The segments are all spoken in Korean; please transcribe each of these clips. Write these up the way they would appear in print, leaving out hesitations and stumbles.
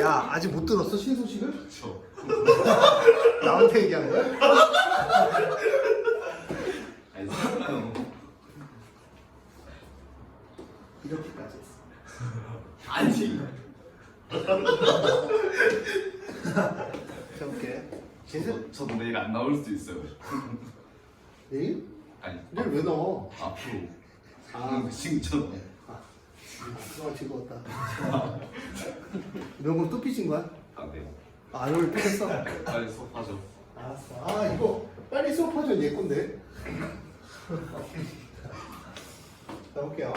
야 아직 못 들었어 신소식을? 그쵸. 나한테 얘기한 거야? 아니 생각나요. 이렇게까지 했어. 아니. 해볼게. 저도 내일 안 나올 수도 있어요. 내일? 아니 내일 왜 넣어? 앞으로. 아. 징처럼. 아 즐거웠다. 명분 또 삐진 거야? 아 네. 아 오늘 삐졌어? 빨리 수업하죠. 알았어. 아 이거 빨리 수업하죠 얘 건데. 자 볼게요.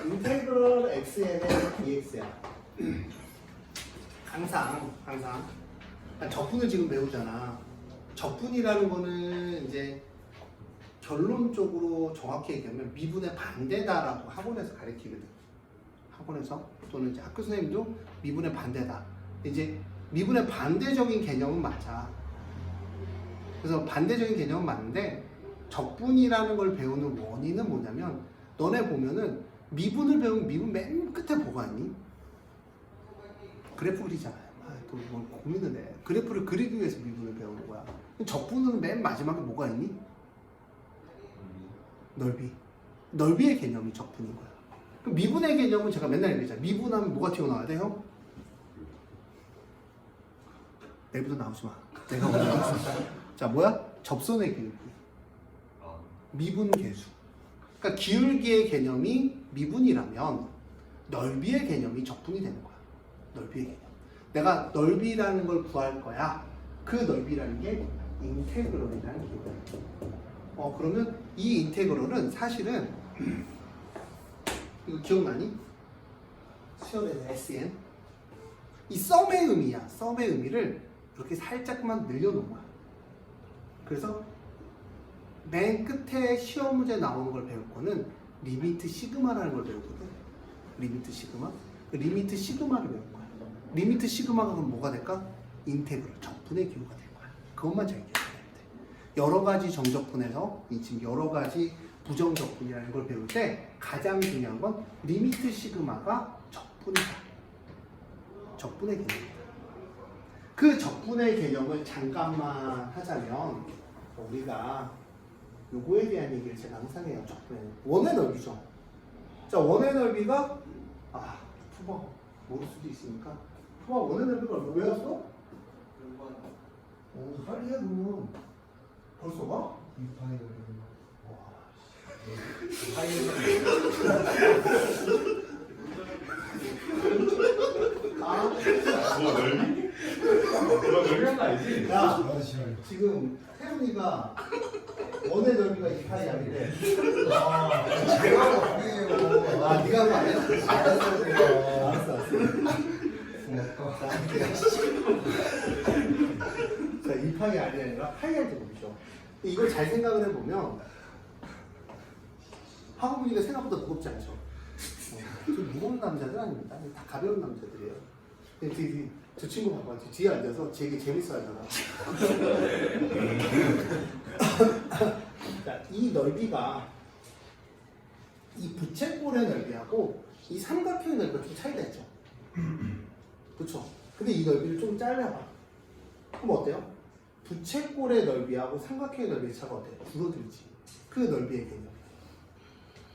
인테그럴 xn의 dx야. 항상 적분을 지금 배우잖아. 적분이라는 거는 이제 결론적으로 정확히 얘기하면 미분의 반대다라고 학원에서 가르치거든. 학원에서 또는 이제 학교 선생님도 미분의 반대다. 이제 미분의 반대적인 개념은 맞아. 그래서 반대적인 개념은 맞는데 적분이라는 걸 배우는 원인은 뭐냐면 너네 보면은 미분을 배우면 미분 맨 끝에 뭐가 있니? 그래프 그리잖아요. 또 뭘 고민을 해. 그래프를 그리기 위해서 미분을 배우는 거야. 적분은 맨 마지막에 뭐가 있니? 넓이. 넓이의 개념이 적분인 거야. 그럼 미분의 개념은 제가 맨날 얘기했잖아요. 미분하면 뭐가 튀어나와야 돼요? 내일부터 나오지 마. 내가 오늘 나왔어. 자 뭐야? 접선의 기울기. 미분 계수. 그러니까 기울기의 개념이 미분이라면 넓이의 개념이 적분이 되는 거야. 넓이의 개념. 내가 넓이라는 걸 구할 거야. 그 넓이라는 게 인테그럴이라는 개념이야. 그러면 이 인테그럴은 사실은 이거 기억나니? 수열에는 SN 이 썸의 의미야. 썸의 의미를 이렇게 살짝만 늘려놓은 거야. 그래서 맨 끝에 시험 문제 나오는 걸 배울 거는 리미트 시그마라는 걸 배우거든. 리미트 시그마. 그 리미트 시그마를 배울 거야. 리미트 시그마가 그럼 뭐가 될까? 인테그럴, 적분의 기호가 될 거야. 그것만 잘 기억해야 돼. 여러 가지 정적분에서 지금 여러 가지 부정적분이라는 걸 배울 때 가장 중요한 건 리미트 시그마가 적분이다. 적분의 개념이다. 그 적분의 개념을 잠깐만 하자면 우리가 요거에 대한 얘기를 제가 항상 해요. 적분의 원의 넓이죠. 자 원의 넓이가 푸바 모를 수도 있으니까 푸바 원의 넓이가 얼마? 왜 왔어? 빨리 해 그러면 벌써 가? 2파이 뭐 넓이? 뭐 넓이한 거 아니지? 야 넓이 지금 태훈이가 원의 넓이가 2파이 아닌데 제가 어디에요? 네가 한 거 아니야? 알았어요. 알았어 자 2파이 아니라 파이 할 제곱이죠. 이걸 잘 생각을 해보면 학원 분위기가 생각보다 무겁지 않죠? 좀 무거운 남자들 아닙니다. 다 가벼운 남자들이에요. 근데 저 친구 봐봐. 뒤에 앉아서 되게 재밌어 하잖아. 자, 이 넓이가 이 부채꼴의 넓이하고 이 삼각형의 넓이가 좀 차이가 있죠? 그렇죠? 근데 이 넓이를 좀 잘라봐. 그럼 어때요? 부채꼴의 넓이하고 삼각형의 넓이의 차가 어때요? 줄어들지. 그 넓이의 개념.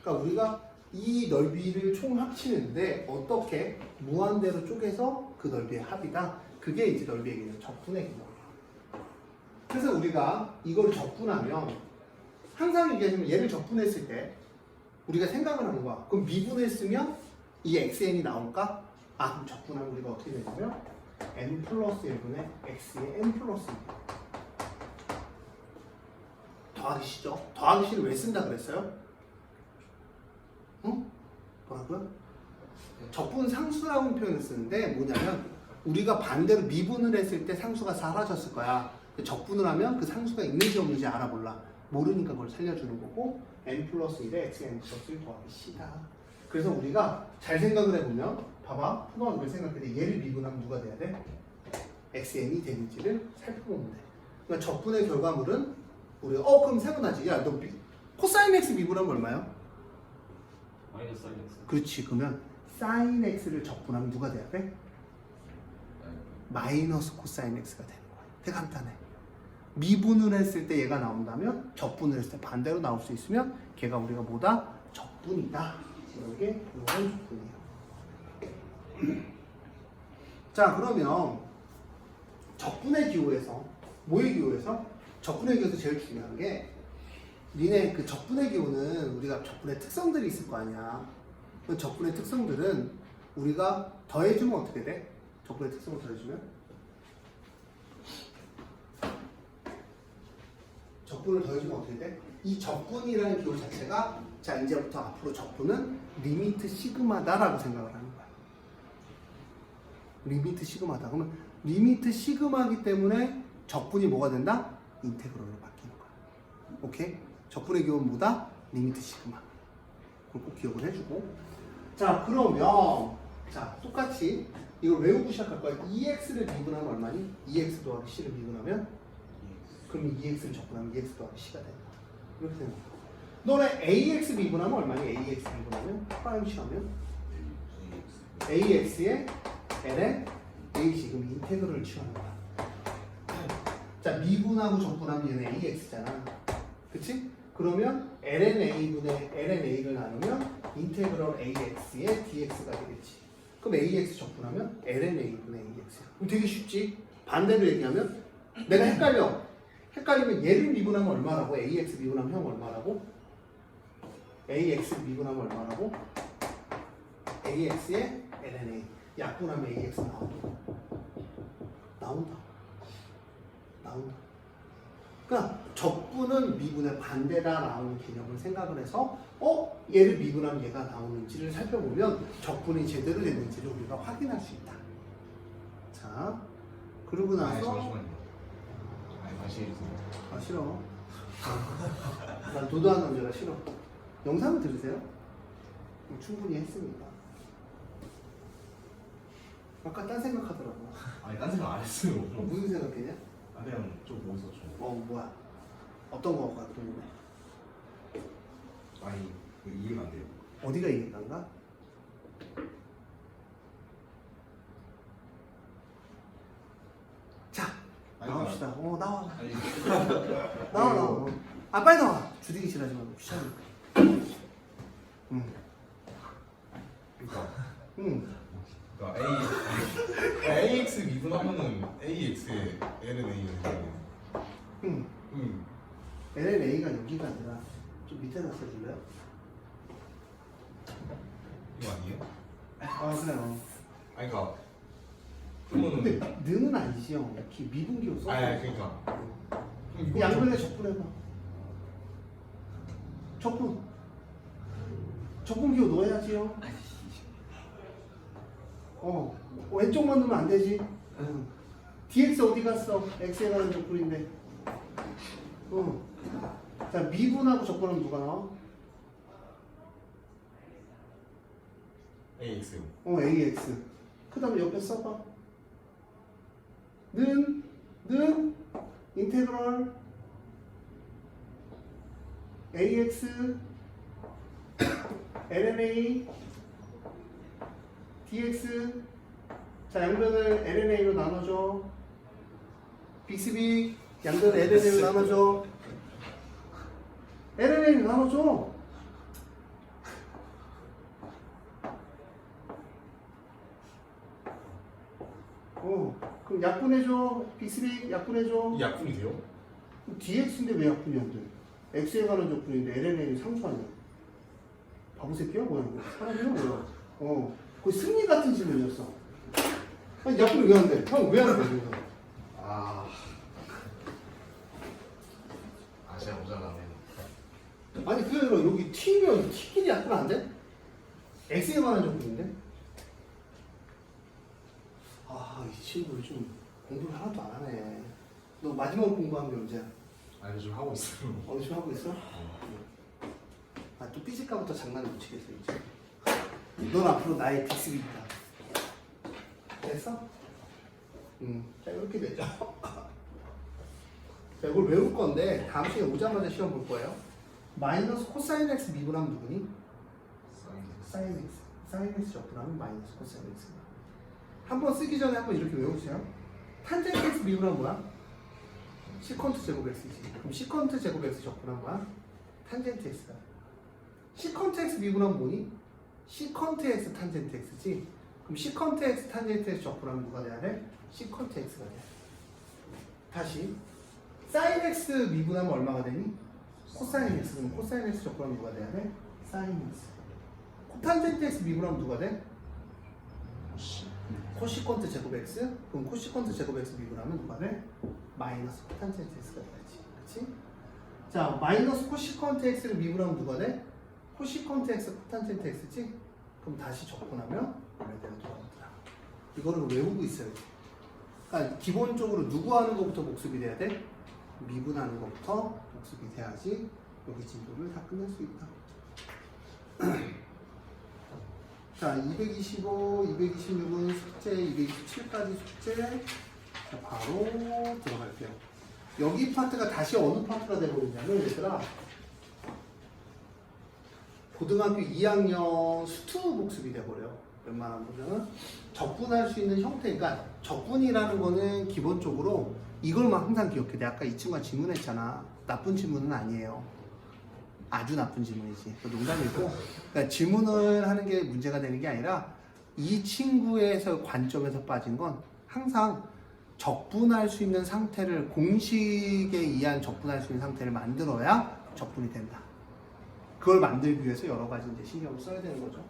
그러니까 우리가 이 넓이를 총 합치는데 어떻게 무한대로 쪼개서 그 넓이의 합이다. 그게 이제 넓이의 개념, 적분의 개념이에요. 그래서 우리가 이걸 적분하면 항상 얘기하시면 얘를 적분했을 때 우리가 생각을 하는 거야. 그럼 미분했으면 이 xn이 나올까? 그럼 적분하면 우리가 어떻게 되냐면 n 플러스 1분의 x의 n 플러스 1. 더하기 시죠. 더하기 시를 왜 쓴다 그랬어요? 응? 뭐라고요? 적분 상수라는 표현을 쓰는데 뭐냐면 우리가 반대로 미분을 했을 때 상수가 사라졌을 거야. 적분을 하면 그 상수가 있는지 없는지 알아볼라. 모르니까 그걸 살려주는 거고 n 플러스 1에 xn 플러스 1 더하기 c다. 그래서 우리가 잘 생각을 해보면 봐봐. 푸너가 왜 생각해? 얘를 미분하면 누가 돼야 돼? xn이 되는지를 살펴보면 돼. 그러니까 적분의 결과물은 우리가 그럼 생각나지? 야 너 코사인 x 미분하면 얼마야? 마이너스 사인 x. 그렇지. 그러면 sin x를 적분하면 누가 돼야 돼? 마이너스 코사인 x가 되는 거야. 되게 간단해. 미분을 했을 때 얘가 나온다면 적분을 했을 때 반대로 나올 수 있으면 걔가 우리가 뭐다? 적분이다. 이게 이런 적분이에요. 자, 그러면 적분의 기호에서 뭐의 기호에서? 적분의 기호에서 제일 중요한 게 니네 그 적분의 기호는 우리가 적분의 특성들이 있을 거 아니야. 그 적분의 특성들은 우리가 더해주면 어떻게 돼? 적분의 특성을 더해주면? 적분을 더해주면 어떻게 돼? 이 적분이라는 기호 자체가 자 이제부터 앞으로 적분은 리미트 시그마다라고 생각을 하는 거야. 리미트 시그마다. 그러면 리미트 시그마이기 때문에 적분이 뭐가 된다? 인테그럴로 바뀌는 거야. 오케이? 적분의 기호는 뭐다? 리미트 시그마. 그걸 꼭 기억을 해주고. 자, 그러면 자 똑같이 이걸 외우고 시작할 거야. 2x를 미분하면 얼마니? 2x 더하기 c를 미분하면 그럼 2x를 적분하면 2x 더하기 c가 된다. 이렇게 되는 거야. 너네 ax 미분하면 얼마니? ax 미분하면 프라임 취하면 ax에 ln a 지금 인테그럴을 취하는 거야. 자, 미분하고 적분하면 얘는 ax잖아. 그치? 그러면 ln a를 나누면 인테그럴 ax의 dx가 되겠지. 그럼 ax 적분하면 ln a분의 ax야. 그럼 되게 쉽지? 반대로 얘기하면 내가 헷갈리면 얘를 미분하면 얼마라고? ax 미분하면 형 얼마라고? ax 미분하면 얼마라고? ax의 ln a 약분하면 ax 나온다. 그러니까 적분은 미분의 반대다라는 개념을 생각을 해서 얘를 미분하면 얘가 나오는지를 살펴보면 적분이 제대로 됐는지를 우리가 확인할 수 있다. 자, 그러고 나서 잠시만요. 다시 해주세요. 싫어. 난 도도한 남자가 싫어. 영상을 들으세요. 충분히 했습니다. 아까 딴 생각하더라고. 아니 딴 생각 안 했어요. 무슨 생각했냐? 그냥 좀 보고 있었죠. 뭐야? 어떤 거가 궁금해? 아니 이해가 안 돼요. 어디가 이해가는가? 자, 아니, 나갑시다. 나와. 아니 나와. 아, 빨리 나와. 주둥이 칠하지 말고 귀찮으니까. 그러니까 AX 미분하면은 AX에 LN A가 되는 LNA가 여기가 아니라 좀 밑에다 써줄래요? 이거 아니에요? 그래요. 아니 그러니까 근데 그러면은 는은 아니지 형. 이렇게 미분기로 써. 아니 그러니까 이 양변에 적분해봐. 적분기호 넣어야지 형. 왼쪽만 넣으면 안 되지. dx 어디 갔어? x에 관한 적분인데. 자, 미분하고 적분하면 누가 나와? AX요. ax. 그 다음에 옆에 써봐. 는 인테그럴 ax ln dx. 자, 양변을 lnA로 나눠줘. 빅스빅 양변을 lnA로 나눠줘. lnA로 나눠줘. 그럼 약분해줘. 빅스빅 약분해줘. 이 약분이 돼요? dx인데 왜 약분이 안 돼? x에 관한 적분인데 lnA는 상수 아니야? 바보 새끼야? 뭐야 이거? 사람이야 뭐야? 그 승리 같은 질문이었어. 아니 약분이 왜 안 돼? 형 왜 안 돼? 이거? 제가 모자라네. 아니 그게 아니라 여기 t면 t끼리 약분 안 돼? x에 관한 적분인데? 이 친구 요즘 공부를 하나도 안 하네. 너 마지막으로 공부한 게 언제야? 아니 좀 하고 있어요. 지금 하고 있어? 또 삐질까부터 장난을 못 치겠어 이제. 넌 앞으로 나의 빅스비다. 됐어? 자 이렇게 되죠. 자 이걸 외울 건데 다음 시간에 오자마자 시험 볼 거예요. 마이너스 코사인 x 미분하면 누구니? 사인 x 적분하면 마이너스 코사인 x. 한번 쓰기 전에 한번 이렇게 외우세요. 탄젠트 x 미분하면 뭐야? 시컨트 제곱 x지. 그럼 시컨트 제곱 x 적분한 거야? 탄젠트 x가. 시컨트 x 미분하면 뭐니? 시컨트 x 탄젠트 x지. 그럼 시컨트 x 탄젠트 x 적분하면 누가 돼야 돼? 시컨트 x가 돼. 다시 사인 x 미분하면 얼마가 되니? 코사인 x. 그럼 코사인 x 적분하면 누가 돼야 돼? 사인 x. 코탄젠트 x 미분하면 누가 돼? 코시컨트 제곱 x. 그럼 코시컨트 제곱 x 미분하면 누가 돼? 마이너스 코탄젠트 x가 돼야지. 그렇지? 자, 마이너스 코시컨트 x를 미분하면 누가 돼? 코시컨트 x 코탄젠트 x지? 그럼 다시 적분하면 원래대로 돌아오더라. 이거를 외우고 있어야 돼. 그러니까 기본적으로 누구 하는 것부터 복습이 돼야 돼? 미분하는 것부터 복습이 돼야지 여기 진도를 다 끝낼 수 있다. 자, 225, 226은 숙제, 227까지 숙제. 자, 바로 들어갈게요. 여기 파트가 다시 어느 파트가 되버리냐면 얘들아, 고등학교 2학년 수투 복습이 돼버려. 웬만한 보면은 적분할 수 있는 형태. 그러니까 적분이라는 거는 기본적으로 이걸만 항상 기억해. 내가 아까 이 친구가 질문했잖아. 나쁜 질문은 아니에요. 아주 나쁜 질문이지. 농담이고. 그러니까 질문을 하는 게 문제가 되는 게 아니라 이 친구에서 관점에서 빠진 건 항상 적분할 수 있는 상태를, 공식에 의한 적분할 수 있는 상태를 만들어야 적분이 된다. 그걸 만들기 위해서 여러 가지 이제 신경을 써야 되는 거죠.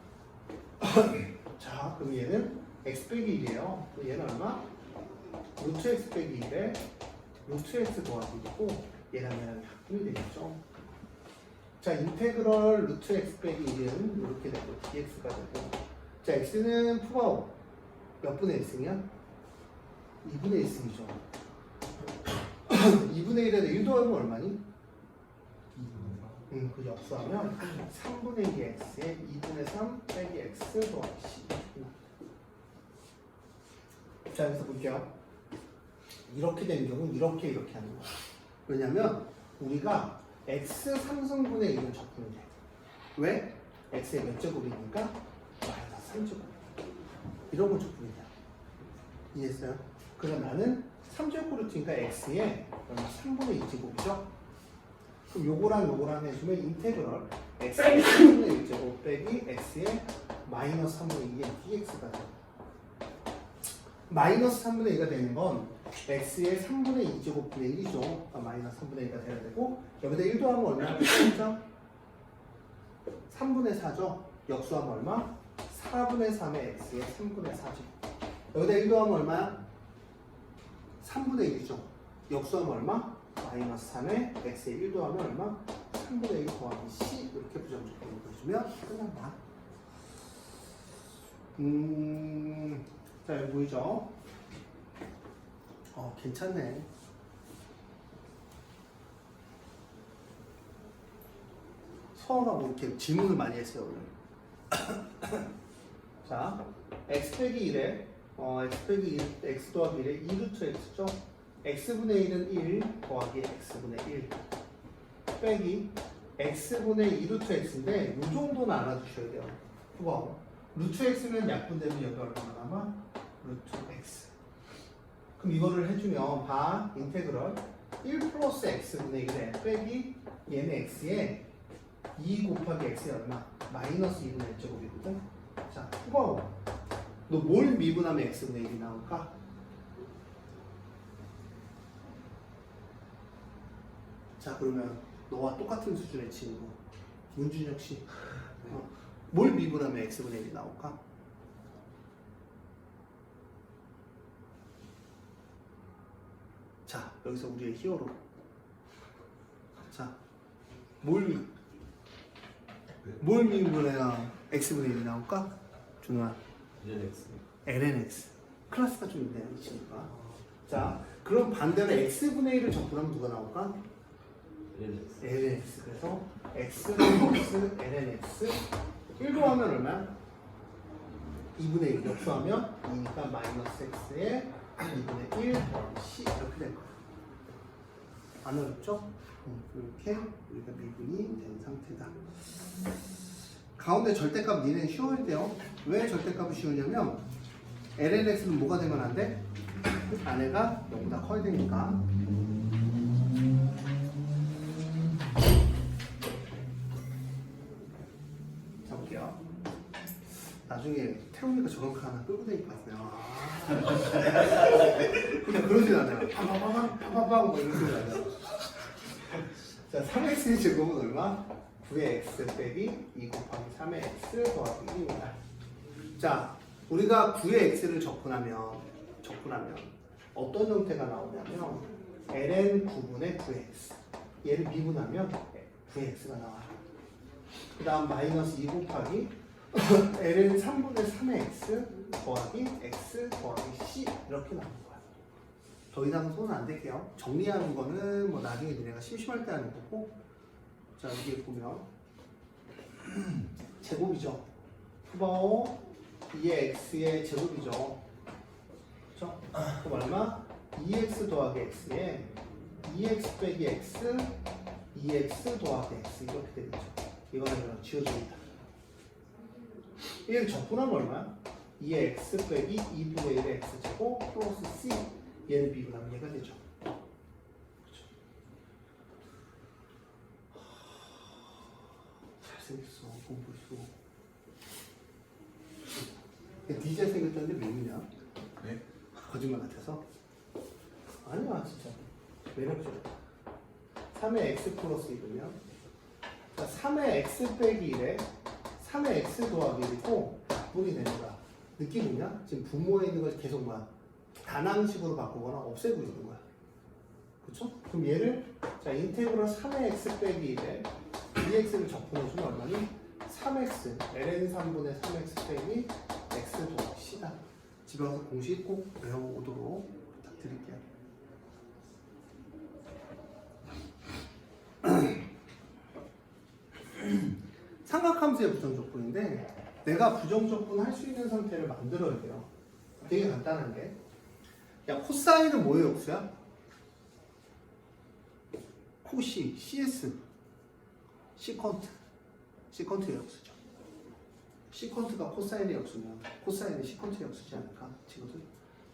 자, 그럼 얘는 x 빼기 1이에요. 얘는 얼마? 루트 x 빼기 1에 루트 x 더하기 1이고 얘랑 약분이 되겠죠. 자, 인테그럴 루트 x 빼기 1은 이렇게 되고 dx가 되고, 자, x는 푸바오 몇 분의 1승이야? 2분의 1승이죠. 2분의 1에다 1 더하면 얼마니? 그 역수하면 3분의 2 x에 2분의 3 빼기 x 더하기 c. 자, 여기서 볼게요. 이렇게 된 경우는 이렇게 하는 거야. 왜냐면 우리가 x 3승분의 1은 적분이 돼. 왜? x의 몇 제곱이니까 마이너스 3제곱. 이런 건 적분이 돼. 이해했어요? 그럼 나는 3제곱 루트니까 x의 3분의 2제곱이죠? 그럼 요거랑 해주면 인테그럴 x의 3분의 1제곱 빼기 x의 마이너스 3분의 2의 dx가 돼. 마이너스 3분의 2가 되는 건 x의 3분의 2제곱분의 1이죠. 그러니까 마이너스 3분의 2가 돼야 되고, 여기다 1 더하면 얼마나 되죠? 3분의 4죠. 역수하면 얼마? 4분의 3의 x의 3분의 4제곱. 여기다 1 더하면 얼마야? 3분의 1이죠. 역수하면 얼마? 마이너스 3에 x에 1 더하면 얼마? 3분의 1 더하기 c. 이렇게 부정적으로 보여주면 끝난다. 자, 여기 보이죠? 괜찮네. 서원하고 이렇게 질문을 많이 했어요, 오늘. 자, x 빼기 1에 x 빼기 1, x 더하기 1에 2루트 x죠? x분의 1은 1 더하기 x분의 1 빼기 x분의 2루트 x인데 이 정도는 알아두셔야 돼요. 봐. 루트 x면 약분되면 여기 얼마나 남아? 루트 x. 그럼 이거를 해주면 바 인테그럴 1 플러스 x분의 1에 빼기 얘는 x에 2 곱하기 x에 얼마? 마이너스 2분의 1제곱이거든. 자, 봐. 너 뭘 미분하면 x분의 1이 나올까? 자, 그러면 너와 똑같은 수준의 친구 문준혁 씨, 뭘 미분하면 x분의 1이 나올까? 자, 여기서 우리의 히어로. 자, 뭘 미분해야 x분의 1이 나올까? 준호야. lnx. 클래스가 좀 있네요, 이 친구가. 자, 그럼 반대로 x분의 1을 적분하면 누가 나올까? lnx. 그래서 x 플러스 lnx 1 더하면 얼마야? 2분의 1 역수하면 2니까 마이너스 x에 2분의 1 더하기 c 이렇게 될 거야. 안 어렵죠? 이렇게 우리가 미분이 된 상태다. 가운데 절대값 니네 쉬워야 돼요. 왜 절대값이 쉬우냐면 lnx는 뭐가 되면 안 돼? 안에가 0보다 커야 되니까. 자, 볼게요. 나중에 태훈이가 저런 거 하나 끌고 다니고 봤어요. 그냥 그런 소리 나잖아. 파파파파파파파 뭐 이런 소리 나잖아. 자, 3x의 제곱은 얼마? 9의 x 빼기 2 곱하기 3의 x 더하기 1입니다. 자, 우리가 9의 x를 접근하면 어떤 형태가 나오냐면 ln 9분의 9의 x 얘를 미분하면 9의 x가 나와요. 그 다음 마이너스 2 곱하기 ln 3분의 3의 x 더하기 x 더하기 c 이렇게 나오는 거야. 더 이상은 손은 안 댈게요. 정리하는 거는 뭐 나중에 니네가 심심할 때 하는 거고. 자, 여기 보면 제곱이죠. 푸바오 2의 x의 제곱이죠. 그렇죠? 그럼 얼마? 2x 더하기 x에 2x 빼기 x 2x 더하기 x 이렇게 되겠죠. 이거는 지워줍니다. 얘를 적분하면 얼마야? 2의 x 빼기 2분의 1의 x 제곱 플러스 c 얘를 비분하면 얘가 되죠. 그렇죠? 잘생겼어. 공부했어. 니 잘생겼다는데 왜 믿냐? 네? 거짓말 같아서? 아니야 진짜 매력적이다. 3의 x 플러스 1이면 3의 x 빼기 1에 3의 x 더하기 1이고 약분이 되는 거야. 느낌 뭐냐? 지금 분모에 있는 걸 계속 뭐야? 단항식으로 바꾸거나 없애고 있는 거야. 그쵸? 그럼 얘를 자 인테그럴 3의 x 빼기 1에 2x를 적분해주면 얼마니? 3x ln 3분의 3x 빼기 x 더하기 c다. 집에 와서 공식 꼭 외워오도록 부탁드릴게요. 삼각함수의 부정적분인데 내가 부정적분 할 수 있는 상태를 만들어야 돼요. 되게 간단한 게. 야, 코사인은 뭐의 역수야? 코시, CS, 시컨트의 역수죠. 시컨트가 코사인의 역수면 코사인이 시컨트의 역수지 않을까? 친구들?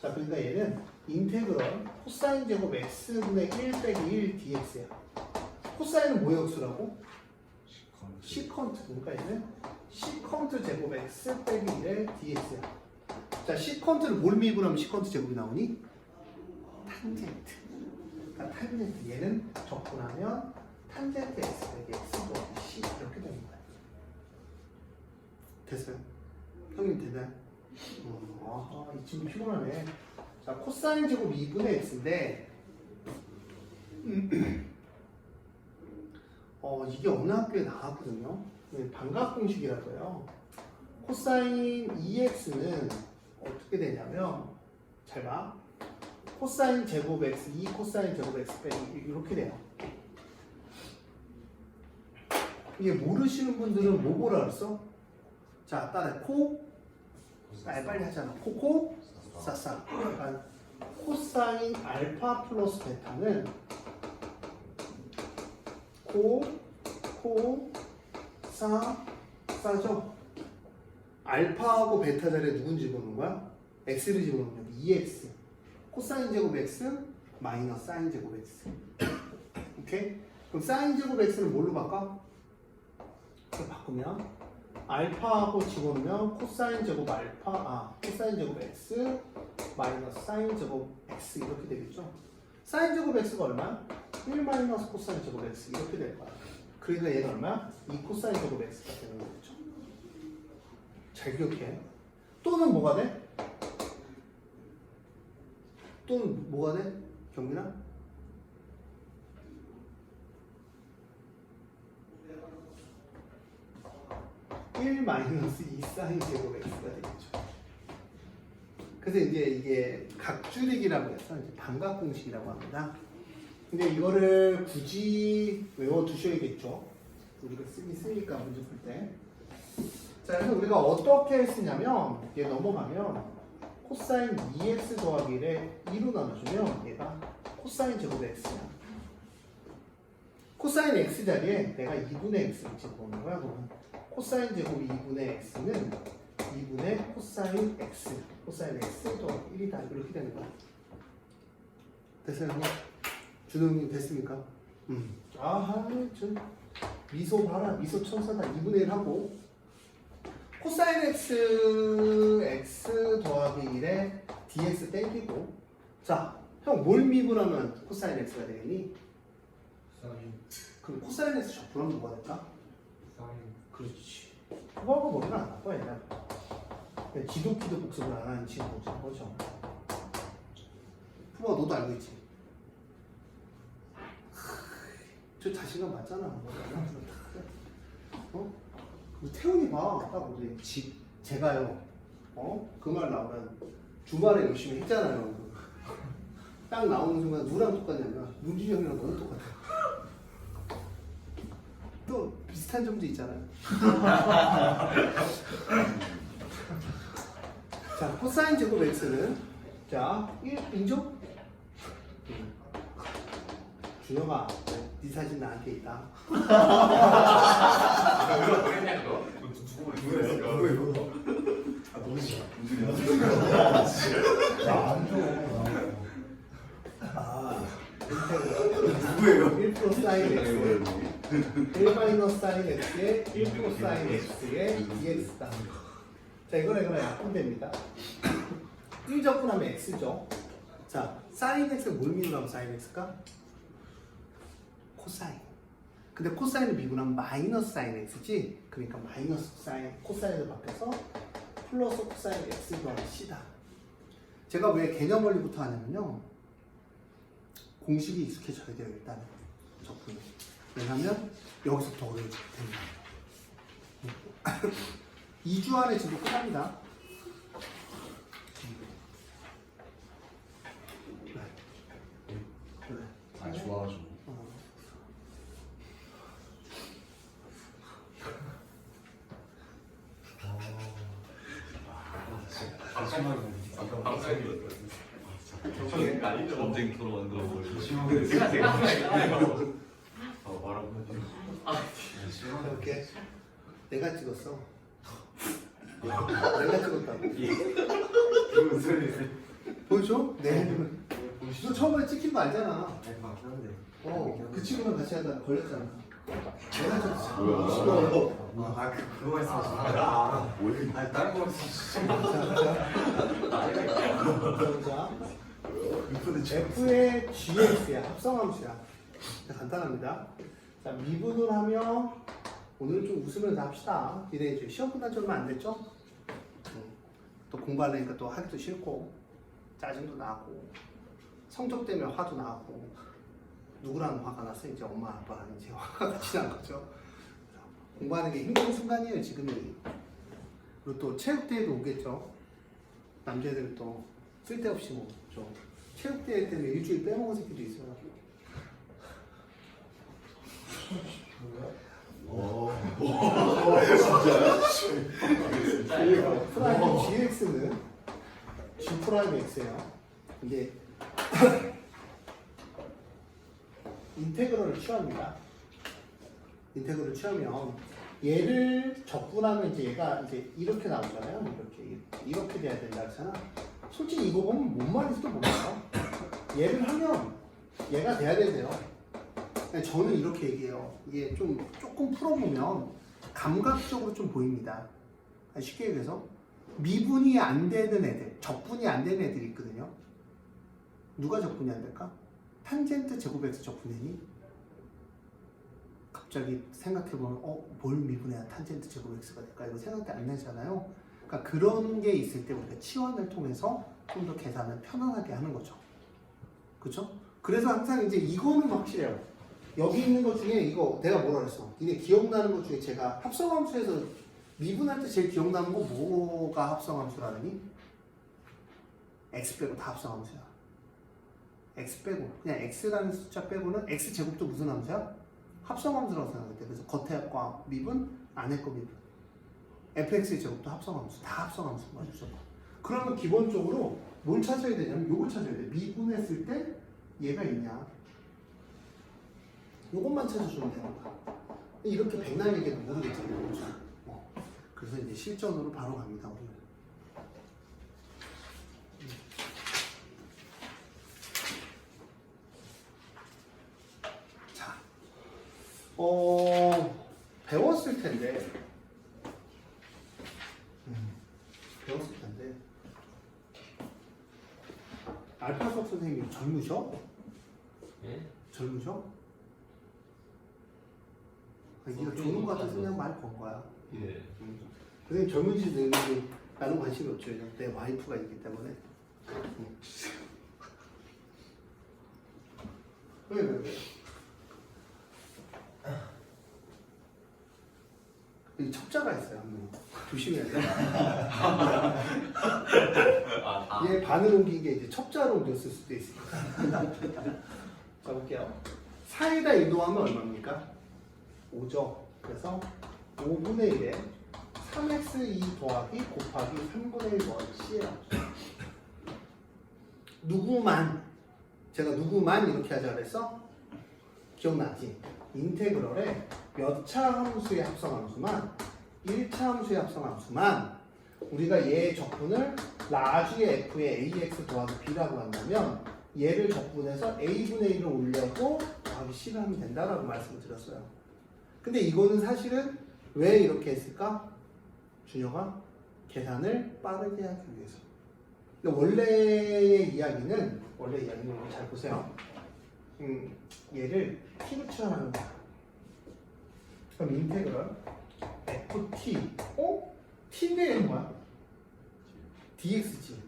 자, 그러니까 얘는 인테그럴 코사인 제곱 x분의 1 빼기 1 dx야. 코사인은 뭐의 역수라고? 시컨트. 그러니까 얘는 시컨트 제곱 x 빼기 1의 dx야. 자, 시컨트를 뭘 미분하면 시컨트 제곱이 나오니? 탄젠트. 그러니까 탄젠트. 얘는 적분하면 탄젠트 x 빼기 x 더하기 c 이렇게 되는 거야. 됐어요? 형님 되나요? 아하, 이 친구 피곤하네. 자, 코사인 제곱 2분의 x인데 이게 어느 학교에 나왔거든요. 반각 공식이라고 해요. 코사인 2x는 어떻게 되냐면 잘 봐. 코사인 제곱 x 2 코사인 제곱 x 빼기 이렇게 돼요. 이게 모르시는 분들은 뭐 보라 그랬어? 자, 따라 빨리 하잖아. 코코 싸싸. 그러니까 코사인 알파 플러스 베타는 싸죠. 알파하고 베타 자리에 누군 집어넣는 거야? x를 집어넣는 거야. 2x. 코사인 제곱 x 마이너스 사인 제곱 x. 오케이? 그럼 사인 제곱 x를 뭘로 바꿔? 이렇게 바꾸면 알파하고 집어넣으면 코사인 제곱 코사인 제곱 x 마이너스 사인 제곱 x 이렇게 되겠죠? 사인 제곱 x가 얼마야? 1 마이너스 코사인 제곱 x 이렇게 될 거야. 그러니까 얘는 얼마야? 2 코사인 제곱 x가 되는 거겠죠? 잘 기억해. 또는 뭐가 돼? 또는 뭐가 돼? 경민아? (1 마이너스 2 사인 제곱 x가 되겠죠. 그래서 이제 이게 각줄이기라고 해서 이제 반각 공식이라고 합니다. 근데 이거를 굳이 외워두셔야겠죠. 우리가 쓰긴 쓰니까 문제 풀 때. 자, 그래서 우리가 어떻게 쓰냐면 얘 넘어가면 코사인 2x 더하기 1에 2로 나눠주면 얘가 코사인 제곱 x야. 코사인 x 자리에 내가 2분의 x를 집어넣는 거야. 그러면 코사인 제곱 2분의 x는 2분의 코사인 x, 코사인 x 더하기 1이다. 이렇게 되는 거야. 됐어요? 준호님 됐습니까? 아하, 저 미소 봐라. 미소 천사다. 2분의 1 하고 코사인 x 더하기 1에 dx 땡기고 자, 형 뭘 미분하면 코사인 x가 되겠니? 그럼 코사인 x 적분하면 뭐가 될까? 그렇지. 그거하고 머리가 안 나빠 얘는. 그냥 지도키도 복습을 안 하는 친구인 거죠. 푸바 너도 알고 있지? 저 자신감 맞잖아. 어? 그 태훈이 봐. 딱 우리 제가요. 그 말 나오면 주말에 열심히 했잖아요. 딱 나오는 순간 누구랑 똑같냐면 문준이 형이랑 너무 똑같아. 또 비슷한 점도 있잖아요. 자, 코사인 제곱 x는 자, 1 인정? 준혁아, 네 사진 나한테 있다. 이거 뭐랬냐 이거? 누구였어? 나안 줘. 누구예요? 1 플러스 사인 x 1 마이너스 사인 x에 1 플러스 사인 x에 dx다. 자, 이거랑 약분됩니다. 1 적분하면 x죠. 자, 사인 x가 뭘 미분하면 사인 x가? 코사인. 근데 코사인을 미분하면 마이너스 사인 x지? 그러니까 마이너스 사인, 코사인으로 바뀌어서 플러스 코사인 x 더하기 c다. 제가 왜 개념 원리부터 하냐면요. 공식이 익숙해져야 돼요, 일단. 적분이. 왜냐면 여기서부터 어려워지기 때문에. 2주 안에 지도 끝납니다. 아, 좋아가지고. 전쟁터로 만들어 버리고. 말하고 이렇게 내가 찍었어. 내가 찍었다고. 무슨 소리세요? 보여줘? 네. 너 처음에 찍힌 거 알잖아. 그 친구랑 같이 하다가 걸렸잖아. 내가 찍었어. 뭐야? 그거 말씀하시는 뭐야? 아니 다른 거 자, F의 GX야. 합성함수야. 자, 간단합니다. 자, 미분을 하면 오늘 좀 웃으면서 합시다. 이래 시험 끝난 지 얼마 안 됐죠? 또 공부하려니까 또 하기도 싫고 짜증도 나고 성적 때문에 화도 나고 누구랑 화가 났어? 이제 엄마 아빠랑 이제 화가 같이 난 거죠. 공부하는 게 힘든 순간이에요 지금이. 그리고 또 체육대회도 오겠죠. 남자애들 또 쓸데없이 뭐죠. 체육대회 때문에 일주일 빼먹은 새끼도 있어요. 프라임 GX는 G 프라임 X예요. 이게 인테그럴을 취합니다. 인테그럴을 취하면 얘를 적분하면 이제 얘가 이제 이렇게 나오잖아요. 이렇게 돼야 된다 했잖아. 솔직히 이거 보면 뭔 말인지도 몰라요. 얘를 하면 얘가 돼야 되세요. 저는 이렇게 얘기해요. 이게 좀 조금 풀어보면 감각적으로 좀 보입니다. 쉽게 얘기해서 미분이 안 되는 애들, 적분이 안 되는 애들이 있거든요. 누가 적분이 안 될까? 탄젠트 제곱 x 적분이니? 갑자기 생각해보면 뭘 미분해야 탄젠트 제곱 x가 될까? 이거 생각도 안 나잖아요. 그러니까 그런 게 있을 때 우리가 치환을 통해서 좀 더 계산을 편안하게 하는 거죠. 그렇죠? 그래서 항상 이제 이거는 확실해요. 여기 있는 것 중에 이거 내가 뭐라 그랬어? 이게 기억나는 것 중에 제가 합성함수에서 미분할 때 제일 기억나는 거 뭐가 합성함수라니? x 빼고 다 합성함수야. x 빼고 그냥 x라는 숫자 빼고는 x 제곱도 무슨 함수야? 합성함수라고 생각할 때. 그래서 겉에 거 미분, 안에 거 미분. fx 제곱도 합성함수. 다 합성함수 맞죠? 그러면 기본적으로 뭘 찾아야 되냐면 요걸 찾아야 돼. 미분했을 때 얘가 있냐? 요것만 찾아주면 되는 거야. 이렇게 백날 얘기해도 모르겠잖아요. 그래서 이제 실전으로 바로 갑니다. 우리는. 배웠을 텐데 배웠을 텐데 알파 수업 선생님이 젊으셔? 예? 젊으셔? 네가 좋은 거 같아서 그냥 말 건 거야. 예. 선생님 젊은이들은 나는 관심이 없죠. 왜냐면 내 와이프가 있기 때문에. 왜? 여기 첩자가 있어요. 한 명. 조심해야 돼. 얘 반을 옮긴 게 이제 첩자로 옮겼을 수도 있으니까. 자, 볼게요. 4에다 1 더하면 얼마입니까? 5죠. 그래서 5분의 1에 3x2 더하기 곱하기 3분의 1 더하기 c예요. 누구만, 제가 누구만 이렇게 하자 그랬어? 기억나지? 인테그럴에 몇 차 함수의 합성함수만 1차 함수의 합성함수만 우리가 얘 적분을 나중에 f의 ax 더하기 b라고 한다면 얘를 적분해서 a분의 1을 올려고 더하기 c를 하면 된다라고 말씀을 드렸어요. 근데 이거는 사실은 왜 이렇게 했을까? 준혁아, 계산을 빠르게 하기 위해서. 근데 원래의 이야기는 우리 잘 보세요. 얘를 t로 치환하는 거야. 그럼 인테그럴 ft, t인데 얘는 뭐야? dx지.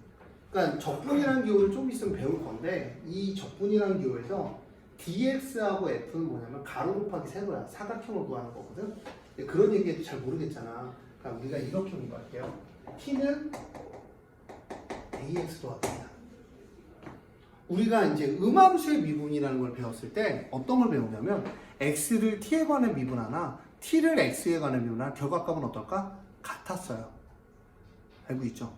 그러니까 적분이라는 기호를 좀 있으면 배울 건데 이 적분이라는 기호에서 dx하고 f는 뭐냐면 가로 곱하기 세로야. 사각형을 구하는 거거든. 근데 그런 얘기해도 잘 모르겠잖아. 그러니까 우리가 이렇게 공부할게요. t는 ax 더하기야. 우리가 이제 음함수의 미분이라는 걸 배웠을 때 어떤 걸 배우냐면 x를 t에 관해 미분하나 t를 x에 관해 미분하나 결과값은 어떨까? 같았어요. 알고 있죠?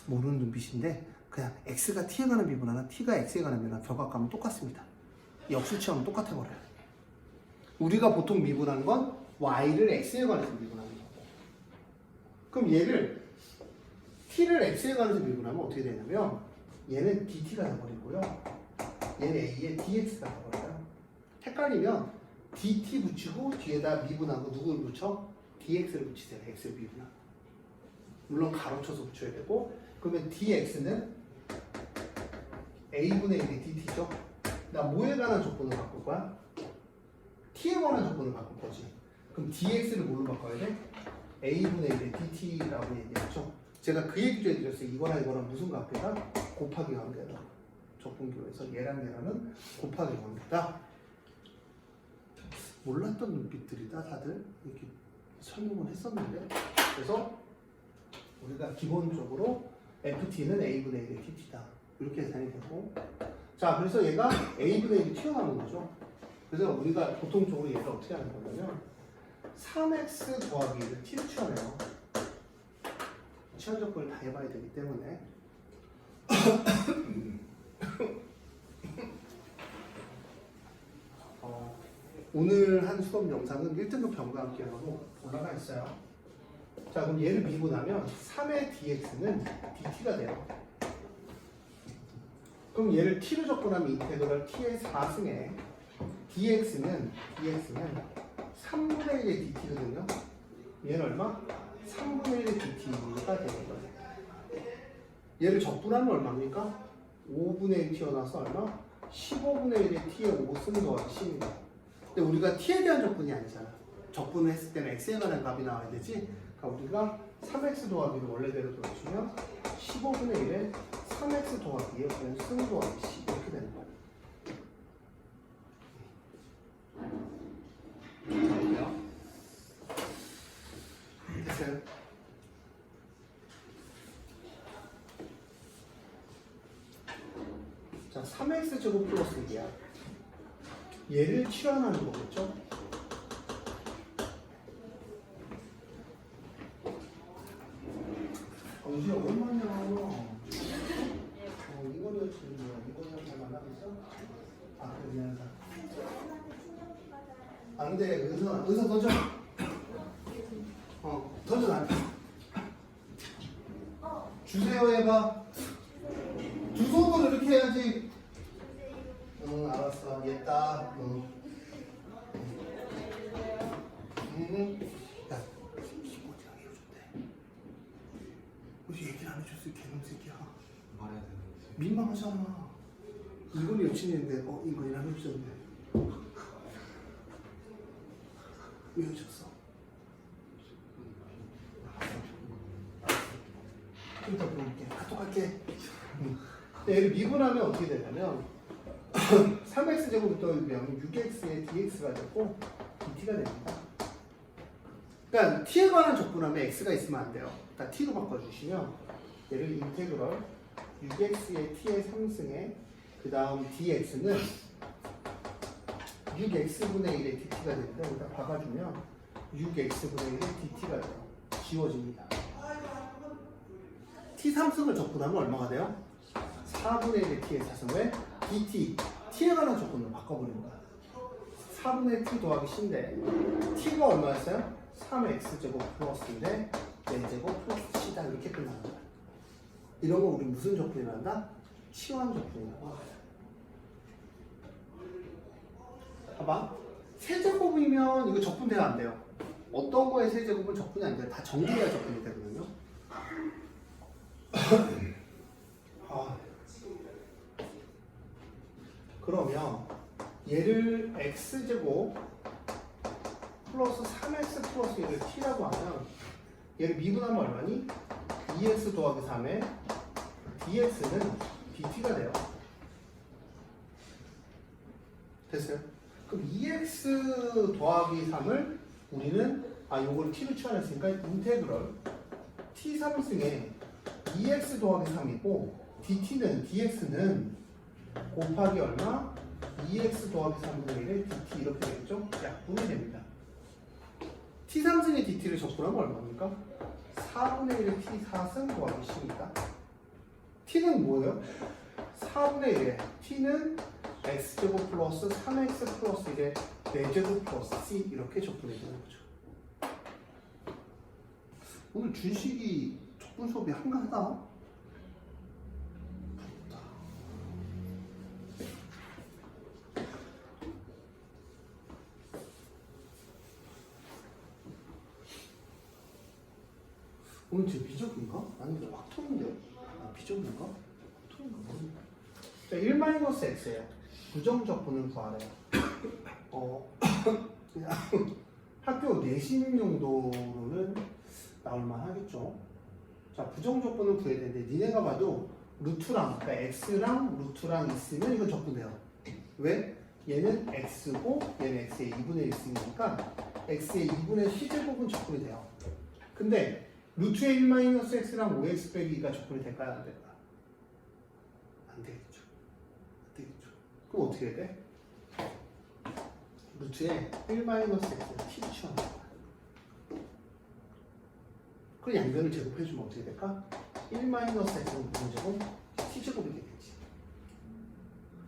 모르는 눈빛인데 그냥 x가 t에 관해 미분하나 t가 x에 관해 미분하나 결과값은 똑같습니다. 역수치하면 똑같아 버려요. 우리가 보통 미분하는 건 y를 x에 관해서 미분하는 거고. 그럼 얘를 t를 x에 관해서 미분하면 어떻게 되냐면 얘는 dt가 돼버리고요. 얘는 a에 dx가 돼버려요. 헷갈리면 dt 붙이고 뒤에다 미분하고 누구를 붙여? dx를 붙이세요. x를 미분하고. 물론 가로쳐서 붙여야 되고 그러면 dx는 a분의 1이 dt죠. 나 뭐에 관한 조건을 바꿀 거야? t에 관한 조건을 바꿀 거지. 그럼 dx를 뭘로 바꿔야 돼? a분의 1의 dt라고 얘기했죠. 제가 그 얘기도 해드렸어요. 이거랑 이거랑 무슨 관계다? 곱하기 관계다. 적분교에서 얘랑 얘랑은 곱하기 관계다. 몰랐던 눈빛들이다 다들 이렇게 설명을 했었는데 그래서 우리가 기본적으로 ft는 a분의 1의 dt다 이렇게 계산이 되고 자 그래서 얘가 a분의 1이 튀어나오는 거죠. 그래서 우리가 보통적으로 얘를 어떻게 하는 거냐면 3x 더하기 1을 t로 치환해요. 치환 조건을 다 해봐야 되기 때문에 오늘 한 수업 영상은 1등급 병과 함께 하고 올라가 있어요. 자 그럼 얘를 미분하면 3의 dx는 dt가 돼요. 그럼 얘를 t로 접근하면 인테그럴 t의 4승에 dx는 3분의 1의 dt거든요. 얘는 얼마? 3분의 1의 dt가 되는 거예요. 얘를 적분하면 얼마입니까? 5분의 1 튀어나와서 얼마? 15분의 1의 t의 5승 더하기 c입니다. 근데 우리가 t에 대한 적분이 아니잖아. 적분을 했을 때는 x에 관한 값이 나와야 되지. 그러니까 우리가 3x 더하기를 원래대로 돌려주면 15분의 1에 3x 더하기에 5승 더하기 c 이렇게 되는 거예요. 볼게요. 됐어요? 자, 3x 제곱 플러스 1이야. 얘를 치환하는 거겠죠? 언제 얼마냐? 이거를 지금 뭐야? 이거를 잘 만나고 있어? 아, 그래 미안하다. 아, 근데 의사 던져. 던져 나. 주세요 해봐. 두 손으로 이렇게 해야지. 응, 알았어. 얘다. 응. 민망하잖아. 이건이 여친인데 이건이랑 헤어졌네. 왜 헤어졌어? 좀 이따 물어볼게. 카톡 할게. 얘를 미분하면 어떻게 되냐면 3x제곱을 더하면 6x의 dx가 되고 dt가 됩니다. 그러니까 t에 관한 적분하면 x가 있으면 안 돼요. 다 t로 바꿔주시면 얘를 인테그럴 6x의 t의 3승에 그 다음 dx는 6x분의 1의 dt가 되는데 여기다 박아주면 6x분의 1의 dt가 돼요. 지워집니다. t 3승을 적분하면 얼마가 돼요? 4분의 1의 t의 4승을 dt t에 관한 적분으로 바꿔버리는 거야. 4분의 t 더하기 c인데 t가 얼마였어요? 3x제곱 플러스 1에 4제곱 플러스 c다 이렇게 끝나는 거야. 이런 거 우리 무슨 적분이라고 한다? 치환 적분이라고 합니다. 봐봐. 세제곱이면 이거 적분돼야 안 돼요. 어떤 거에 세제곱은 적분이 안 돼요. 다 정리해야 적분이 되거든요. 그러면 얘를 x제곱 플러스 3x 플러스 1을 t라고 하면 얘를 미분하면 얼마니? 2x 더하기 3에 dx는 dt가 돼요. 됐어요? 그럼 2x 더하기 3을 우리는 요걸 t로 치환했으니까 인테그럴 t 3승에 2x 더하기 3이고 dx는 곱하기 얼마? 2x 더하기 3분의 1에 dt 이렇게 되겠죠? 약분이 됩니다. t 3승의 dt를 적분하면 얼마입니까? 4분의 1의 t 4승 더하기 c입니다. t는 뭐예요? 4분의 1에 t는 x제곱 플러스 3x 플러스 1의 4제곱 플러스 c 이렇게 적분이 되는 거죠. 오늘 준식이 적분 수업이 한가하다. 오늘 제 미적인가? 아닌데 확통인데? 비적인가? 확통인가? 모르겠네. 자, 1-x예요. 부정적분을 구하래요. 그냥 학교 내신 용도로는 나올만 하겠죠. 자, 부정적분을 구해야 되는데 니네가 봐도 루트랑 그러니까 x랑 루트랑 있으면 이건 적분돼요. 왜? 얘는 x고 얘는 x의 2분의 1승이니까 x의 2분의 c제곱은 적분이 돼요. 근데 루트의 1-x랑 5x 빼기 2가 적분이 될까요? 안 될까요? 안 되겠죠. 안 되겠죠. 그럼 어떻게 해야 돼? 루트에 1-x를 t로 치환할 거야. 그럼 양변을 제곱해주면 어떻게 될까? 1-x는 무슨 제곱? t제곱이 되겠지.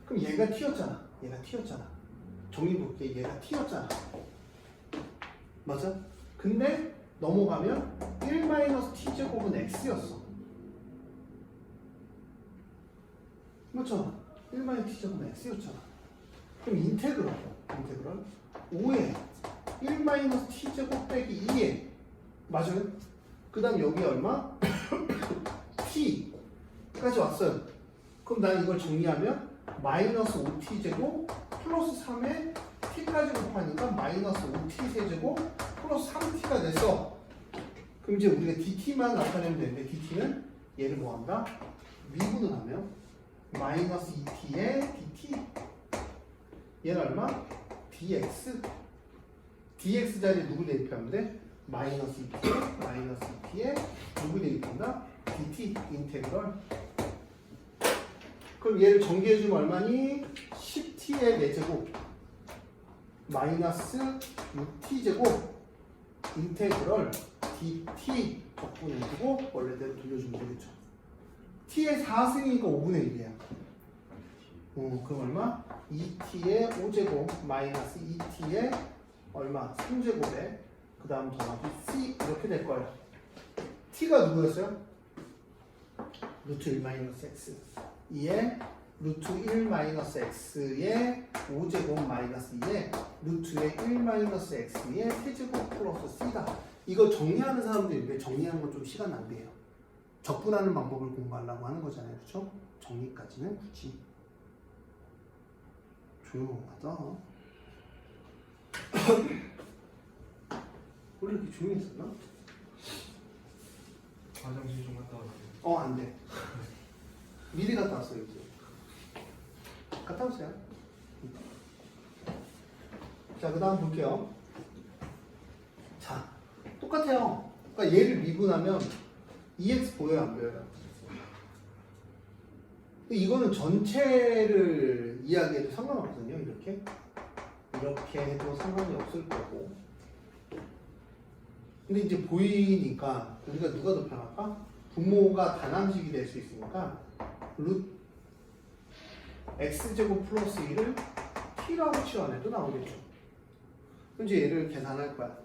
그럼 얘가 t였잖아. 얘가 t였잖아. 정리 볼게. 얘가 t였잖아. 맞아? 근데 넘어가면 1-t제곱은 x였어. 맞잖아. 1-t제곱은 x였잖아. 그럼 인테그럴 5에 1-t제곱 빼기 2에 맞아요? 그 다음 여기 얼마? t까지 왔어요. 그럼 난 이걸 정리하면 마이너스 5t제곱 플러스 3에 t까지 곱하니까 마이너스 5t 세제곱 플러스 3t가 돼서 그럼 이제 우리가 dt만 나타내면 되는데 dt는 얘를 뭐한다? 미분을 하면 마이너스 2t에 dt 얘는 얼마? dx dx 자리에 누굴 대입하면 돼? 마이너스 2t에 누굴 대입한다? dt 인테그럴. 그럼 얘를 정리해주면 얼마니? 10t의 4제곱 마이너스 6t제곱 인테그럴 dt 적분해주고 원래대로 돌려주면 되겠죠. t의 4승이니까 5분의 1이야. 그럼 얼마? 2t의 5제곱 마이너스 2t의 얼마? 3제곱에 그 다음 더하기 c 이렇게 될 거예요. t가 누구였어요? 루트 1-x 2에 루트 1-x의 5제곱 마이너스 2에 루트의 1-x의 세제곱 플러스 c다. 이거 정리하는 사람들인데 정리하는 건 좀 시간 낭비예요. 적분하는 방법을 공부하려고 하는 거잖아요. 그렇죠? 정리까지는 굳이 조용하다. 원래 이렇게 조용했었나? 화장실 좀 갔다 왔어요. 안 돼. 미리 갔다 왔어요, 이제. 갔다 오세요. 자, 그 다음 볼게요. 자, 똑같아요. 그러니까 얘를 미분하면 EX 보여요, 안 보여요? 근데 이거는 전체를 이야기해도 상관없거든요, 이렇게. 이렇게 해도 상관이 없을 거고. 근데 이제 보이니까 우리가 누가 더 편할까? 분모가 단함식이 될 수 있으니까 x제곱 플러스 1을 t라고 치환해도 나오겠죠. 그럼 이제 얘를 계산할 거야.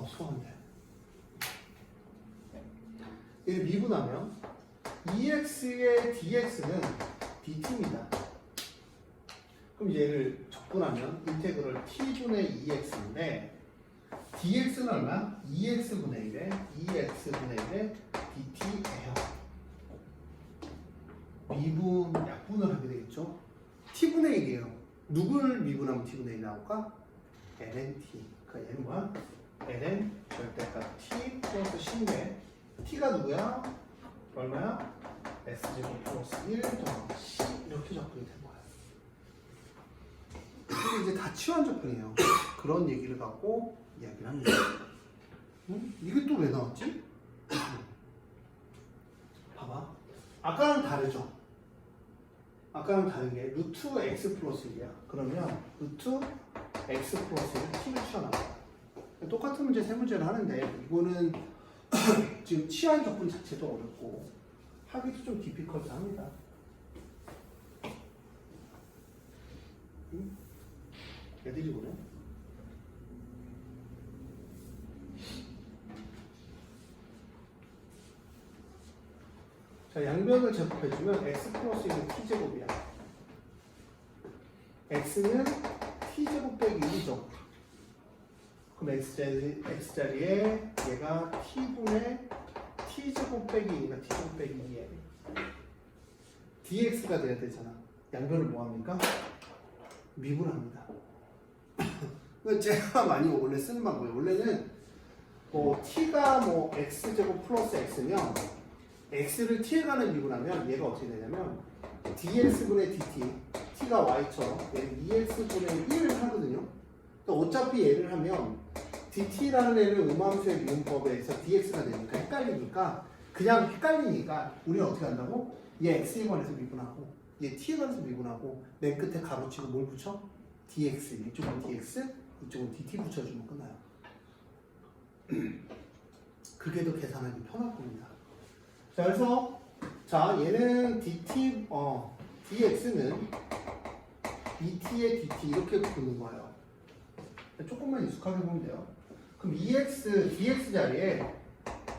수학인데. 얘를 미분하면 2x의 dx는 dt입니다. 그럼 얘를 적분하면 인테그럴 t분의 2x인데 dx는 얼마? 2x분의 1에 2x분의 1에 dt예요. 미분, 약분을 하게 되겠죠. t분의 1이에요. 누굴 미분하면 t분의 1이 나올까? ln-t. 그러니까 얘는 뭐야? ln 절대값 t 플러스 10에 t가 누구야? 얼마야? s제곱 플러스 1 더하기 c 이렇게 접근이 된 거야. 이게 이제 다 치환 접근이에요. 그런 얘기를 갖고 이야기를 합니다. 이게 또 왜 나왔지? 봐봐. 아까는 다르죠? 아까는 다른 게 루트 x 플러스 1이야. 그러면 루트 x 플러스 1을 t를 치환합니다. 똑같은 문제 세 문제를 하는데 이거는 지금 치환 접근 자체도 어렵고 하기도 좀 디피컬트합니다. 애들이 오네. 자, 양변을 제곱해주면 x 플러스 1은 t제곱이야. x는 t제곱 빼기 1이죠. 그럼 x자리에 얘가 t분의 t제곱 빼기 2가 t제곱 빼기 2에 dx가 돼야 되잖아. 양변을 뭐합니까? 미분합니다. 제가 많이 원래 쓰는 방법이에요. 원래는 t가 x제곱 플러스 x면 x를 t에 가는 미분하면 얘가 어떻게 되냐면 dx분의 dt, t가 y처럼 얘는 2x분의 1을 하거든요. 또 어차피 얘를 하면 dt라는 애는 음함수의 미분법에서 dx가 되니까 헷갈리니까 우리는 어떻게 한다고? 얘 x에 관해서 미분하고 얘 t에 관해서 미분하고 맨 끝에 가로치고 뭘 붙여? dx, 이쪽은 dx, 이쪽은 dt 붙여주면 끝나요. 그게 더 계산하기 편할 겁니다. 자, 그래서 얘는 dx는 et의 dt 이렇게 붙는 거예요. 조금만 익숙하게 보면 돼요. 그럼 dx 자리에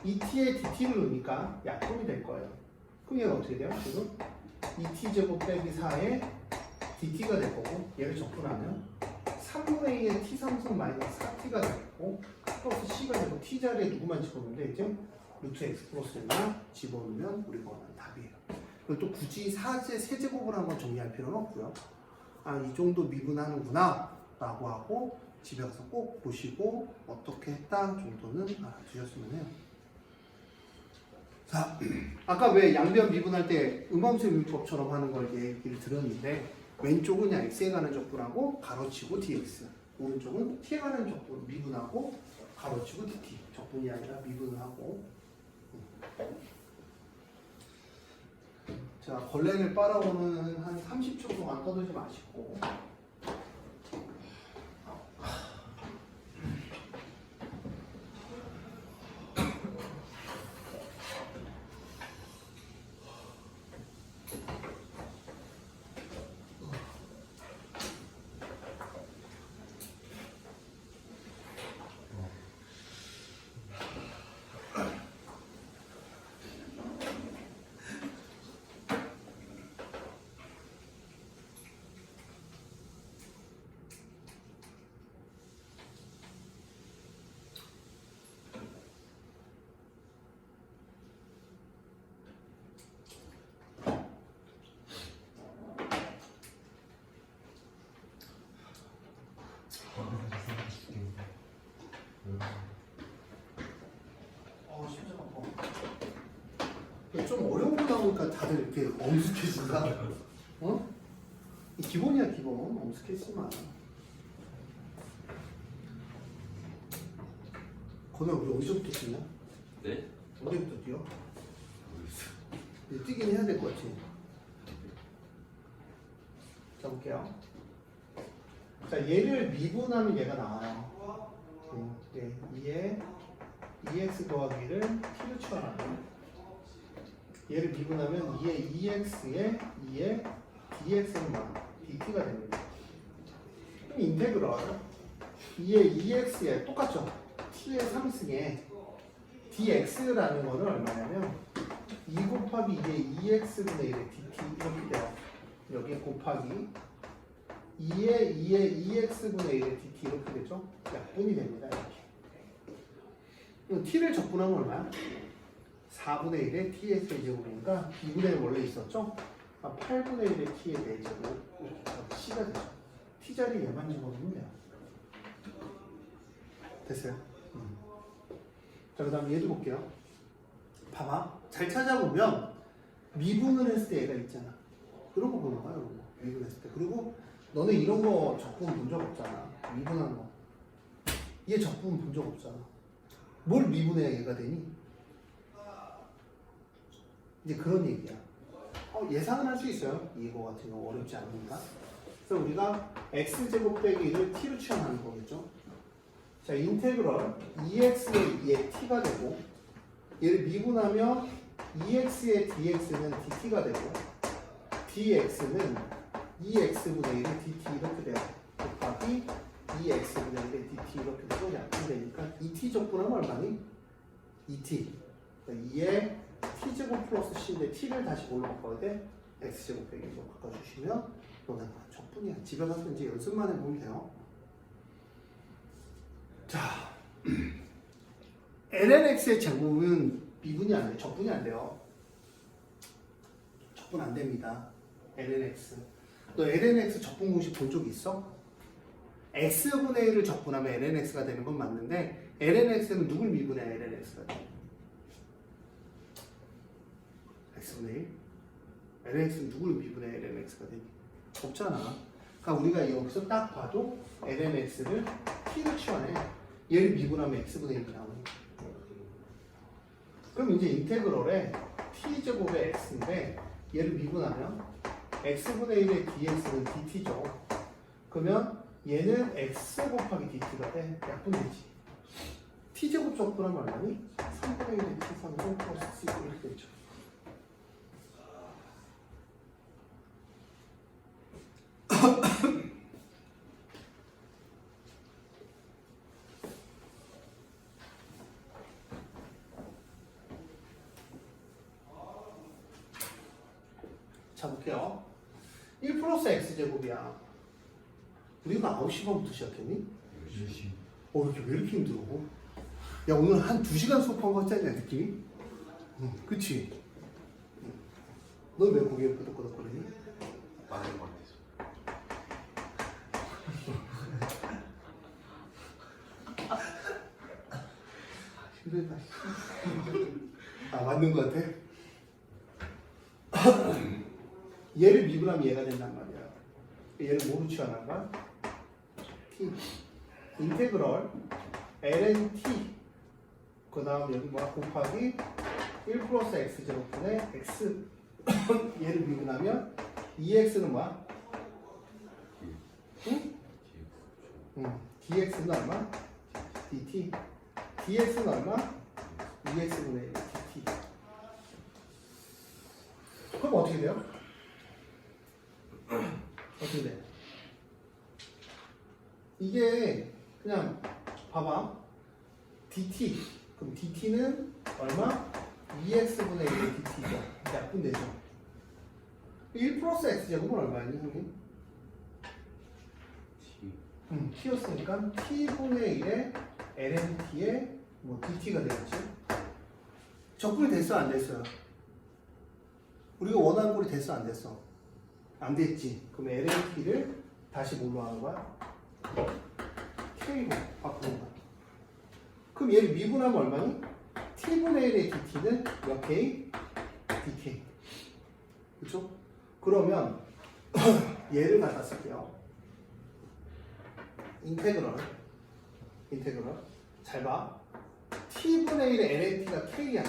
et의 dt를 넣으니까 약분이 될 거예요. 그럼 얘는 어떻게 돼요? 지금 et제곱 빼기 4에 dt가 될 거고 얘를 적분하면 3분의 2의 t 상승 마이너스 4t가 되고 플러스 c가 되고 t 자리에 누구만 집어넣는데 이제 루트 x 플러스 1만 집어넣으면 우리가 원하는 답이에요. 그리고 또 굳이 세제곱을 한 건 정리할 필요는 없고요. 이 정도 미분하는구나 라고 하고 집에 가서 꼭 보시고 어떻게 했다 정도는 알아두셨으면 해요. 자, 아까 왜 양변 미분할 때 음함수 미분법처럼 하는 걸 얘기를 들었는데 왼쪽은 x에 가는 적분하고 가로치고 dx, 오른쪽은 t에 가는 적분 미분하고 가로치고 dt, 적분이 아니라 미분을 하고. 자, 걸레를 빨아오는 한 30초 동안 떠들지 마시고 좀 어려운 거 나오니까 다들 이렇게 엄숙해진다. 어? 이 기본이야 기본. 엄숙해지지 마. 건우 우리 어디서부터 뛰냐? 네? 어디부터 뛰어? 이제 뛰긴 해야 될 것 같지. 자 볼게요. 자 얘를 미분하면 얘가 나와요. 네, 2에 2x 더하기를 t로 치환하면 얘를 미분하면 2에 2x에 2에 dx는 뭐야? dt가 됩니다. 그럼 인테그럴 2에 2x에 똑같죠? t의 3승에 dx라는 거는 얼마냐면 2 곱하기 2에 2x분의 1의 dt 이렇게 돼요. 여기에 곱하기 2에 2x분의 1의 dt 이렇게 되죠? 약분이 됩니다. 이렇게. t를 적분하면 얼마야? 4분의 1의 t의 세제곱이니까 2분의 1 원래 있었죠? 8분의 1의 t의 4제곱 이렇게 c가 되죠. t 자리 얘만 집어넣으면 돼요. 됐어요? 자, 그 다음 얘도 볼게요. 봐봐. 잘 찾아보면 미분을 했을 때 얘가 있잖아. 이런 거 보는 거야, 이런 거. 미분했을 때. 그리고 너네 이런 거 적분 본 적 없잖아. 미분한 거. 얘 적분 본 적 없잖아. 뭘 미분해야 얘가 되니? 이제 그런 얘기야. 예상은 할 수 있어요. 이거 같은 거 어렵지 않으니까. 그래서 우리가 x제곱 빼기 1을 t로 취환하는 거겠죠. 자, 인테그럴 2x에 2에 t가 되고 얘를 미분하면 2x의 dx는 dt가 되고 dx는 2x분의 1의 dt 이렇게 돼요. 곱하기 2x분의 1의 dt 이렇게 되고 약분 되니까 2t 적분하면 얼마니? 2t. 그러니까 2에 t제곱 플러스 c인데 t를 다시 뭘로 바꿔야 돼? x제곱 빼기 1로 바꿔주시면 너네 적분이야. 집에 가서 이제 연습만 해보면 돼요. 자, lnx의 제곱은 미분이 안 돼. 적분이 안 돼요. 적분 안 됩니다. lnx. 너 lnx 적분 공식 본 적 있어? x분의 1을 적분하면 lnx가 되는 건 맞는데 lnx는 누굴 미분해 lnx가 돼? x분의 1? lnx는 누굴 미분해 lnx가 되니? 없잖아. 그러니까 우리가 여기서 딱 봐도 lnx를 t로 치환해. 얘를 미분하면 x분의 1이 나오니. 그럼 이제 인테그럴에 t제곱의 x인데 얘를 미분하면 x분의 1의 dx는 dt죠. 그러면 얘는 x 곱하기 dt가 돼. 약분되지. t제곱 적분하면 얼마니? 3분의 1의 t 3분 플러스 c 이렇게 되죠. 자 볼게요. 1 플러스 x제곱이야. 우리가 9시 반부터 시작했니? 이렇게 왜 이렇게 힘들어? 야 오늘 한 2시간 수업한 거 같지 않냐 느낌이? 그치? 너 왜 고개 끄덕끄덕거리니? 맞는 것 같아서. 힘들다. 아 맞는 거 같아? 얘를 미분하면 얘가 된단 말이야. 얘를 뭐로 취환한 거야? t. 인테그럴 ln t. 그 다음 여기 뭐야? 곱하기 1 플러스 x 제곱분의 x. 얘를 미분하면 2x는 뭐야? 응? dx는 얼마? dt. dx는 얼마? 2x분의 1 dt. 그럼 어떻게 돼요? 어떻게 돼? 이게 그냥 봐봐. dt. 그럼 dt는 얼마? 2x분의 1의 dt죠. 약분되죠. 1 플러스 x제곱은 얼마니, 형님? t였으니까 t분의 1의 ln-t의 뭐 dt가 되겠지. 적분이 됐어, 안 됐어요? 우리가 원하는 꼴이 됐어, 안 됐어? 안 됐지. 그럼 ln-t를 다시 뭘로 하는 거야? k로 바꾸는 거야. 그럼 얘를 미분하면 얼마니? t분의 1의 dt는 몇 k? dk. 그쵸? 그러면 얘를 갖다 쓸게요. 인테그럴 잘 봐. t분의 1의 lnt가 k야.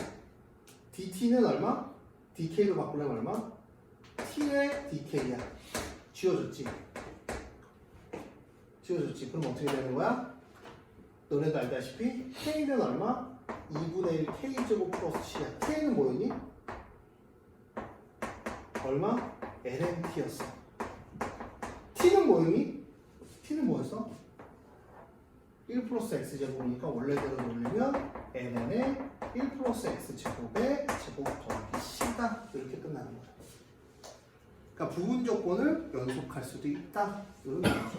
dt는 얼마? dk로 바꾸려면 얼마? t의 dk야. 지워졌지? 그럼 어떻게 되는 거야? 너네도 알다시피 k는 얼마? 2분의 1 k제곱 플러스 c야. k는 뭐였니? 얼마? lnt였어. t는 뭐였니? t는 뭐였어? 1 플러스 x제곱이니까 원래대로 돌리면 ln의 1 플러스 x제곱의 제곱 더하기 c다. 이렇게 끝나는 거야. 그러니까 부분 조건을 연속할 수도 있다. 이런 거죠.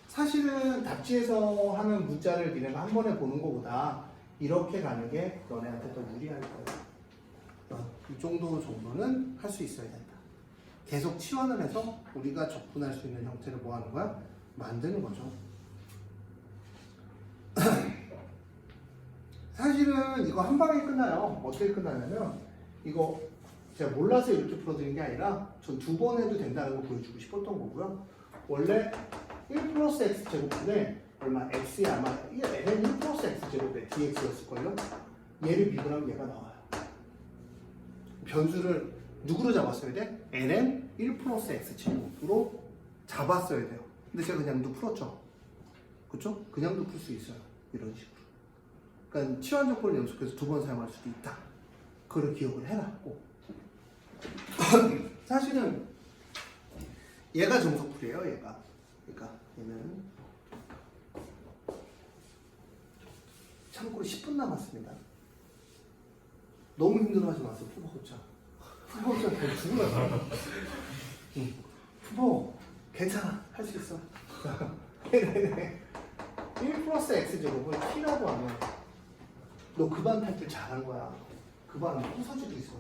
사실은 답지에서 하는 문자를 니네가 한 번에 보는 것보다 이렇게 가는 게 너네한테 더 유리할 거야. 이 정도는 할 수 있어야 된다. 계속 치환을 해서 우리가 접근할 수 있는 형태를 뭐 하는 거야? 만드는 거죠. 사실은 이거 한 방에 끝나요. 어떻게 끝나냐면 이거 제가 몰라서 이렇게 풀어드린 게 아니라 전 2번 해도 된다는 거 보여주고 싶었던 거고요. 원래 1 플러스 x 제곱분에 얼마 x에 아마 ln 1 플러스 x 제곱에 dx였을걸요. 얘를 미분하면 얘가 나와요. 변수를 누구로 잡았어야 돼? ln 1 플러스 x 제곱으로 잡았어야 돼요. 근데 제가 그냥도 풀었죠. 그쵸? 그냥도 풀 수 있어요. 이런 식으로. 그러니까 치환 조건을 연속해서 2번 사용할 수도 있다. 그걸 기억을 해놨고 사실은 얘가 정석풀이에요. 얘가. 그러니까 얘는 참고로 10분 남았습니다. 너무 힘들어하지 마세요. 푸버고짜. 푸버고짜 그냥 죽으라고. 푸버 괜찮아. 할 수 있어. 1 플러스 x제곱을 t라고 하면 너 그 반 탈 때 잘한 거야. 그 반 부서지도 있어.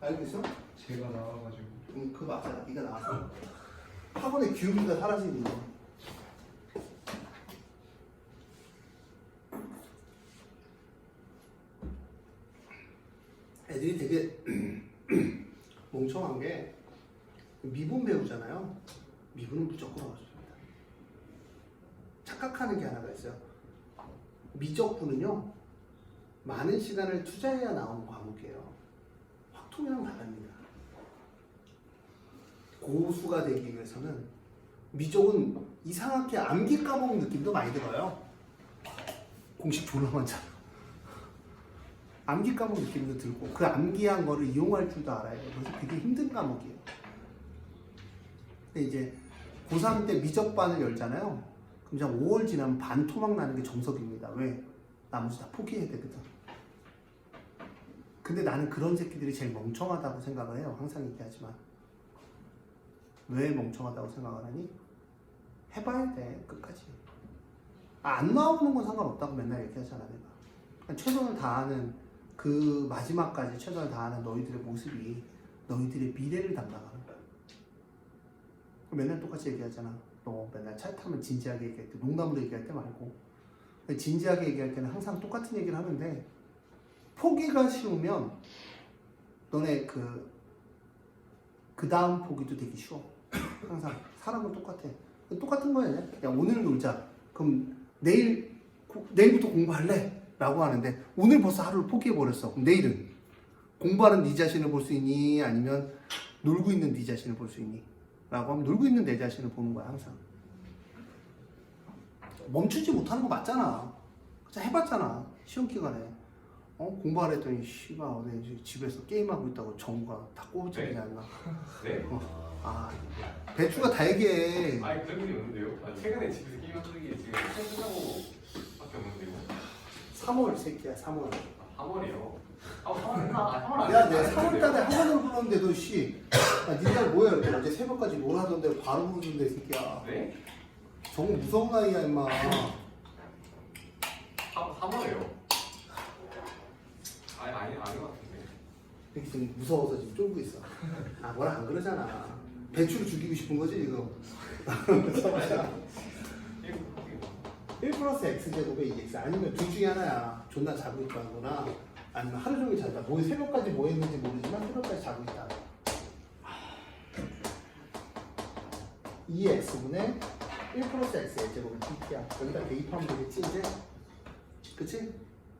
알겠어? 제가 나와가지고. 그 맞아. 네가 나와서 학원의 기울기가 사라지는 거. 애들이 되게 멍청한 게 미분 배우잖아요. 미분은 무조건 어렵습니다. 착각하는 게 하나가 있어요. 미적분은요 많은 시간을 투자해야 나오는 과목이에요. 확통이랑 다릅니다. 고수가 되기 위해서는 미적은 이상하게 암기 까먹은 느낌도 많이 들어요. 공식 졸라 많잖아. 암기 과목 느낌도 들고 그 암기한 거를 이용할 줄도 알아요. 그래서 되게 힘든 과목이에요. 근데 이제 고3 때 미적반을 열잖아요. 그럼 이제 5월 지나면 반토막 나는 게 정석입니다. 왜? 나머지 다 포기해야 되거든. 근데 나는 그런 새끼들이 제일 멍청하다고 생각을 해요. 항상 얘기하지만. 왜 멍청하다고 생각을 하니? 해봐야 돼. 끝까지. 안 나오는 건 상관없다고 맨날 얘기하잖아 내가. 최선을 다하는 그 마지막까지 최선을 다하는 너희들의 모습이 너희들의 미래를 담당하는 거야. 맨날 똑같이 얘기하잖아. 너 맨날 차 타면 진지하게 얘기할 때, 농담으로 얘기할 때 말고 진지하게 얘기할 때는 항상 똑같은 얘기를 하는데 포기가 쉬우면 너네 그 다음 포기도 되게 쉬워. 항상 사람은 똑같아. 똑같은 거야. 야 오늘 놀자. 그럼 내일부터 공부할래? 라고 하는데 오늘 벌써 하루를 포기해버렸어. 그럼 내일은? 공부하는 네 자신을 볼 수 있니? 아니면 놀고 있는 네 자신을 볼 수 있니? 라고 하면 놀고 있는 내 자신을 보는 거야 항상. 멈추지 못하는 거 맞잖아. 진짜 해봤잖아. 시험 기간에. 공부하라 했더니 씨발 어디 집에서 게임하고 있다고 정과 다 꼬부치지 않나. 네? 배추가 다 얘기해. 아니 그런 일이 없는데요. 최근에 집에서 게임 하는 게 지금 끝나고밖에 없는데요. 3월 새끼야 3월. 3월이요. 3월 야 내가 3월달에 학원을 불렀는데도 씨 니들 뭐야 이렇게 어제 새벽까지 뭘 하던데 바로 부르던데 새끼야. 네? 정말 무서운 아이야 임마. 3월이요. 아닌 것 같은데. 이렇게 지금 무서워서 지금 쫄고 있어. 뭐라 안 그러잖아. 배추를 죽이고 싶은 거지 지금. 1 플러스 x제곱에 2x 아니면 둘 중에 하나야. 존나 자고 있다거나 아니면 하루 종일 자다. 뭐 새벽까지 뭐 했는지 모르지만 새벽까지 자고 있다. 2x분의 1 플러스 x의 제곱은 dt야. 여기다 대입하면 되겠지 이제? 그치?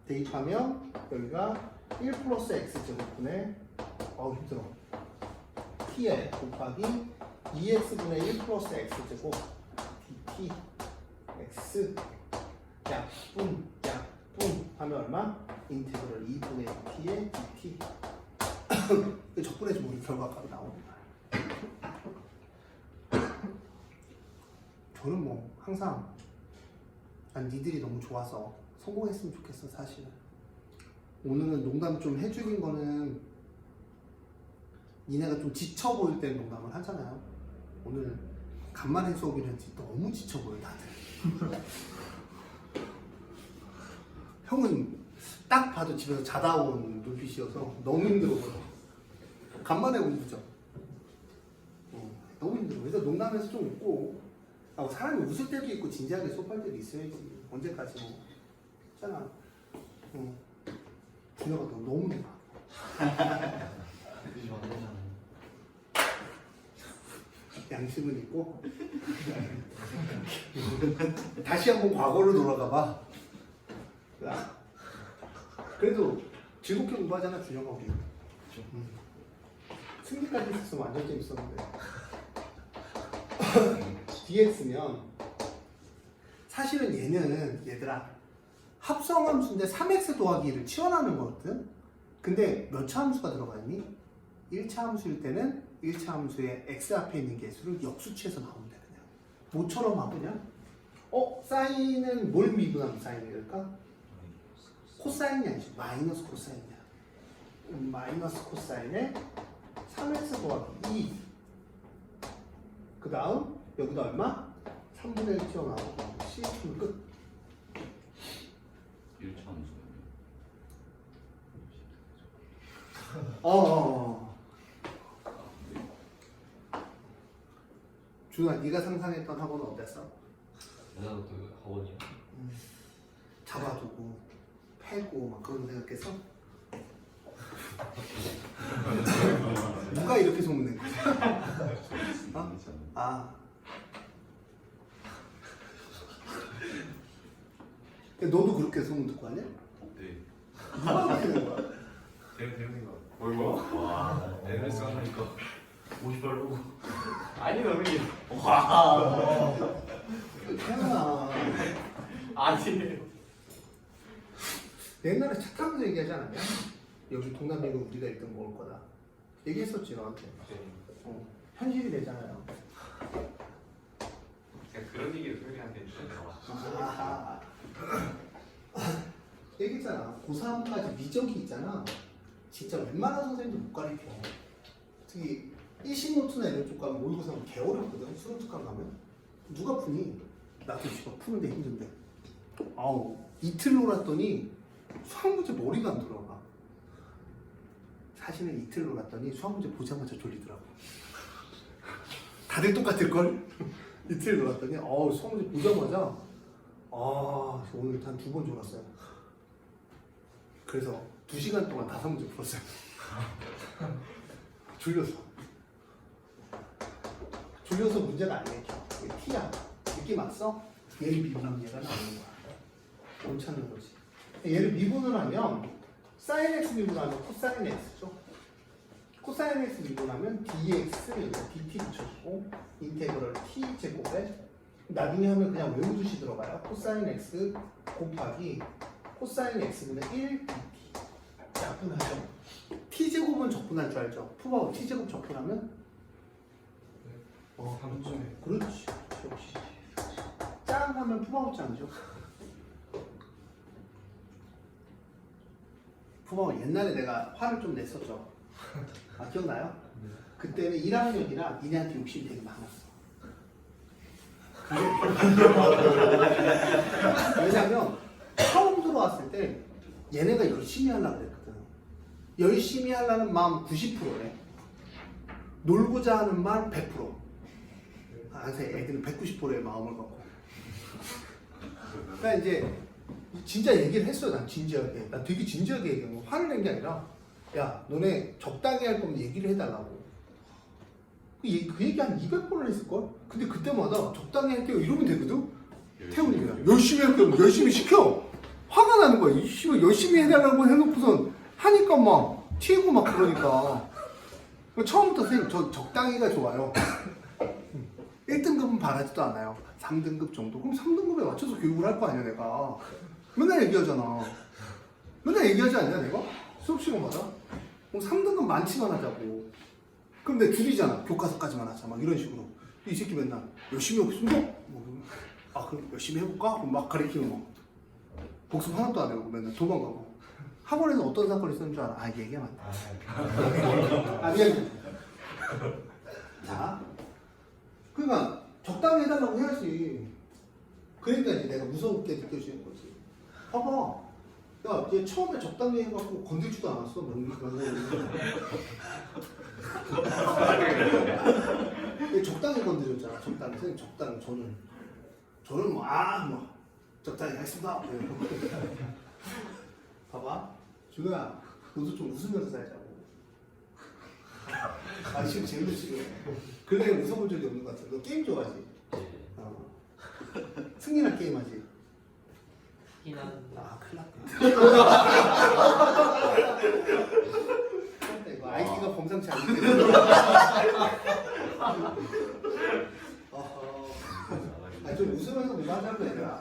대입하면 여기가 1 플러스 x 제곱분의 힘들어. t에 곱하기 2x분의 1 플러스 x 제곱 dt x 약분 하면 얼마? 인테그럴 2분의 t의 dt 적분해주면 우리 결과값이 나오는 거야. 저는 뭐 항상 난 니들이 너무 좋아서 성공했으면 좋겠어. 사실은 오늘은 농담 좀 해주긴 거는 니네가 좀 지쳐 보일 때 농담을 하잖아요. 오늘 간만에 수업이는지 너무 지쳐 보여 다들. 형은 딱 봐도 집에서 자다 온 눈빛이어서 너무 힘들어 보여. 간만에 공부죠. 너무 힘들어. 그래서 농담에서 좀 웃고, 사람이 웃을 때도 있고 진지하게 수업할 때도 있어야지. 언제까지 뭐 있잖아. 준혁아 너 너무 힘들어. 양심은 있고. 다시 한번 과거로 돌아가 봐. 그래도 즐겁게 공부하잖아 준혁아 우리. 승리까지 있었으면 완전 재밌었는데. dx면 사실은 얘들아 합성함수인데 3x 더하기를 치환하는 거거든. 근데 몇 차 함수가 들어가 있니? 1차 함수일 때는 1차 함수의 x 앞에 있는 개수를 역수치해서 나오면 돼. 그냥 뭐처럼 하고 그냥 사인은 뭘 미분하면 사인이 될까? 코사인이 아니지. 마이너스 코사인이야. 마이너스 코사인에 3x 더하기 2. 그 다음 여기다 얼마? 3분의 1 튀어나오고 C 품 끝. 1차 함수. 준아, 네가 상상했던 학원은 어땠어? 여자도 학원이야? 잡아두고 패고 막 그런 거 생각해서 누가 이렇게 소문낸 거야? 너도 그렇게 소문 듣고 하냐? 네. 누가 그렇게 된 거야? 대형이가 뭐야? 와 에베레스트 하니까 58로 아니 너는 게 태연아, 아니 옛날에 차 타면서 얘기하지 않았냐? 여기 동남미국 우리가 1등 먹을 거다 얘기했었지 너한테. 현실이 되잖아요. 그냥 그런 얘기를 소리한테 아하. 얘기했잖아. 고3까지 미적이 있잖아. 진짜 웬만한 선생님도 못 가르쳐. 특히 일신 노트나 이런 쪽 가면 모의고사는 개 어렵거든. 수능 특강 가면 누가 푸니? 나도 지금 푸는데 힘든데. 이틀 놀았더니 수학 문제 머리가 안 돌아가. 사실은 이틀 놀았더니 수학 문제 보자마자 졸리더라고. 다들 똑같을걸? 이틀 놀았더니 수학 문제 보자마자 오늘 한 2번 졸았어요. 그래서 2시간 동안 5문제 풀었어요. 졸려서 문제가 아니야. 이게 T야. 느낌 왔어? 얘를 미분하면 얘가 나오는 거야. 못 찾는 거지. 얘를 미분을 하면 sin x 미분하면 코사인 x죠. 코사인 x 미분하면 dx를 dt 붙여주고 인테그럴 t 제곱에 나중에 하면 그냥 외우듯이 들어가요. 코사인 x 곱하기 코사인 x분의 1 dt. 약분하죠. t제곱은 적분할 줄 알죠? 푸바오 t제곱 적분하면? 3점에 그렇지. 역시. 짱 하면 푸바오 짱이죠. 푸바오 옛날에 내가 화를 좀 냈었죠. 기억나요? 그때는 1학년이라 니네한테 욕심이 되게 많았어. 왜냐면 처음 들어왔을 때 얘네가 열심히 하려고 그랬거든. 열심히 하려는 마음 90%래. 놀고자 하는 마음 100%. 항상 애들은 190%의 마음을 갖고. 그러니까 이제 진짜 얘기를 했어요. 난 진지하게. 난 되게 진지하게 얘기한 거. 화를 낸 게 아니라 야 너네 적당히 할 거면 얘기를 해달라고. 그 얘기 한 200번을 했을걸? 근데 그때마다 적당히 할게요 이러면 되거든? 태훈이가 열심히 할게요 열심히 시켜. 화가 나는 거야. 이 씨발 열심히 해달라고 해놓고선 하니까 막 튀고 막 그러니까. 처음부터 선생님 저 적당히가 좋아요. 1등급은 바라지도 않아요. 3등급 정도. 그럼 3등급에 맞춰서 교육을 할 거 아니야 내가. 맨날 얘기하잖아. 맨날 얘기하지 않냐 내가? 수업 시간마다? 그럼 3등급 많지만 하자고. 그럼 내 줄이잖아. 교과서까지만 하자. 막 이런 식으로. 이 새끼 맨날 열심히 없습니다. 아 그럼 열심히 해볼까? 그럼 막 가르치고 막 복습 하나도 안 해보고 맨날 도망가고. 학원에서 어떤 사건이 있었는 줄 알아? 아 얘기하면 안 돼. 아 미안해. 자, 그러니까 적당히 해달라고 해야지. 그러니까 이제 내가 무섭게 느껴지는 거지. 봐봐. 야, 얘 처음에 적당히 해갖고 건들지도 않았어. 얘 적당히 건드렸잖아. 적당히. 선생님 적당히. 저는 뭐 적당히 하겠습니다. 봐봐. 준호야, 너도 좀 웃으면서 살자고. 아, 지금 재밌는 시간이야. 그래, 웃어본 적이 없는 것 같아. 너 게임 좋아하지? 승리나 게임 하지? 아, 큰일 났다. 이거 IQ가 범상치 않은데. 좀 웃으면서 뭔가 하자고 얘들아.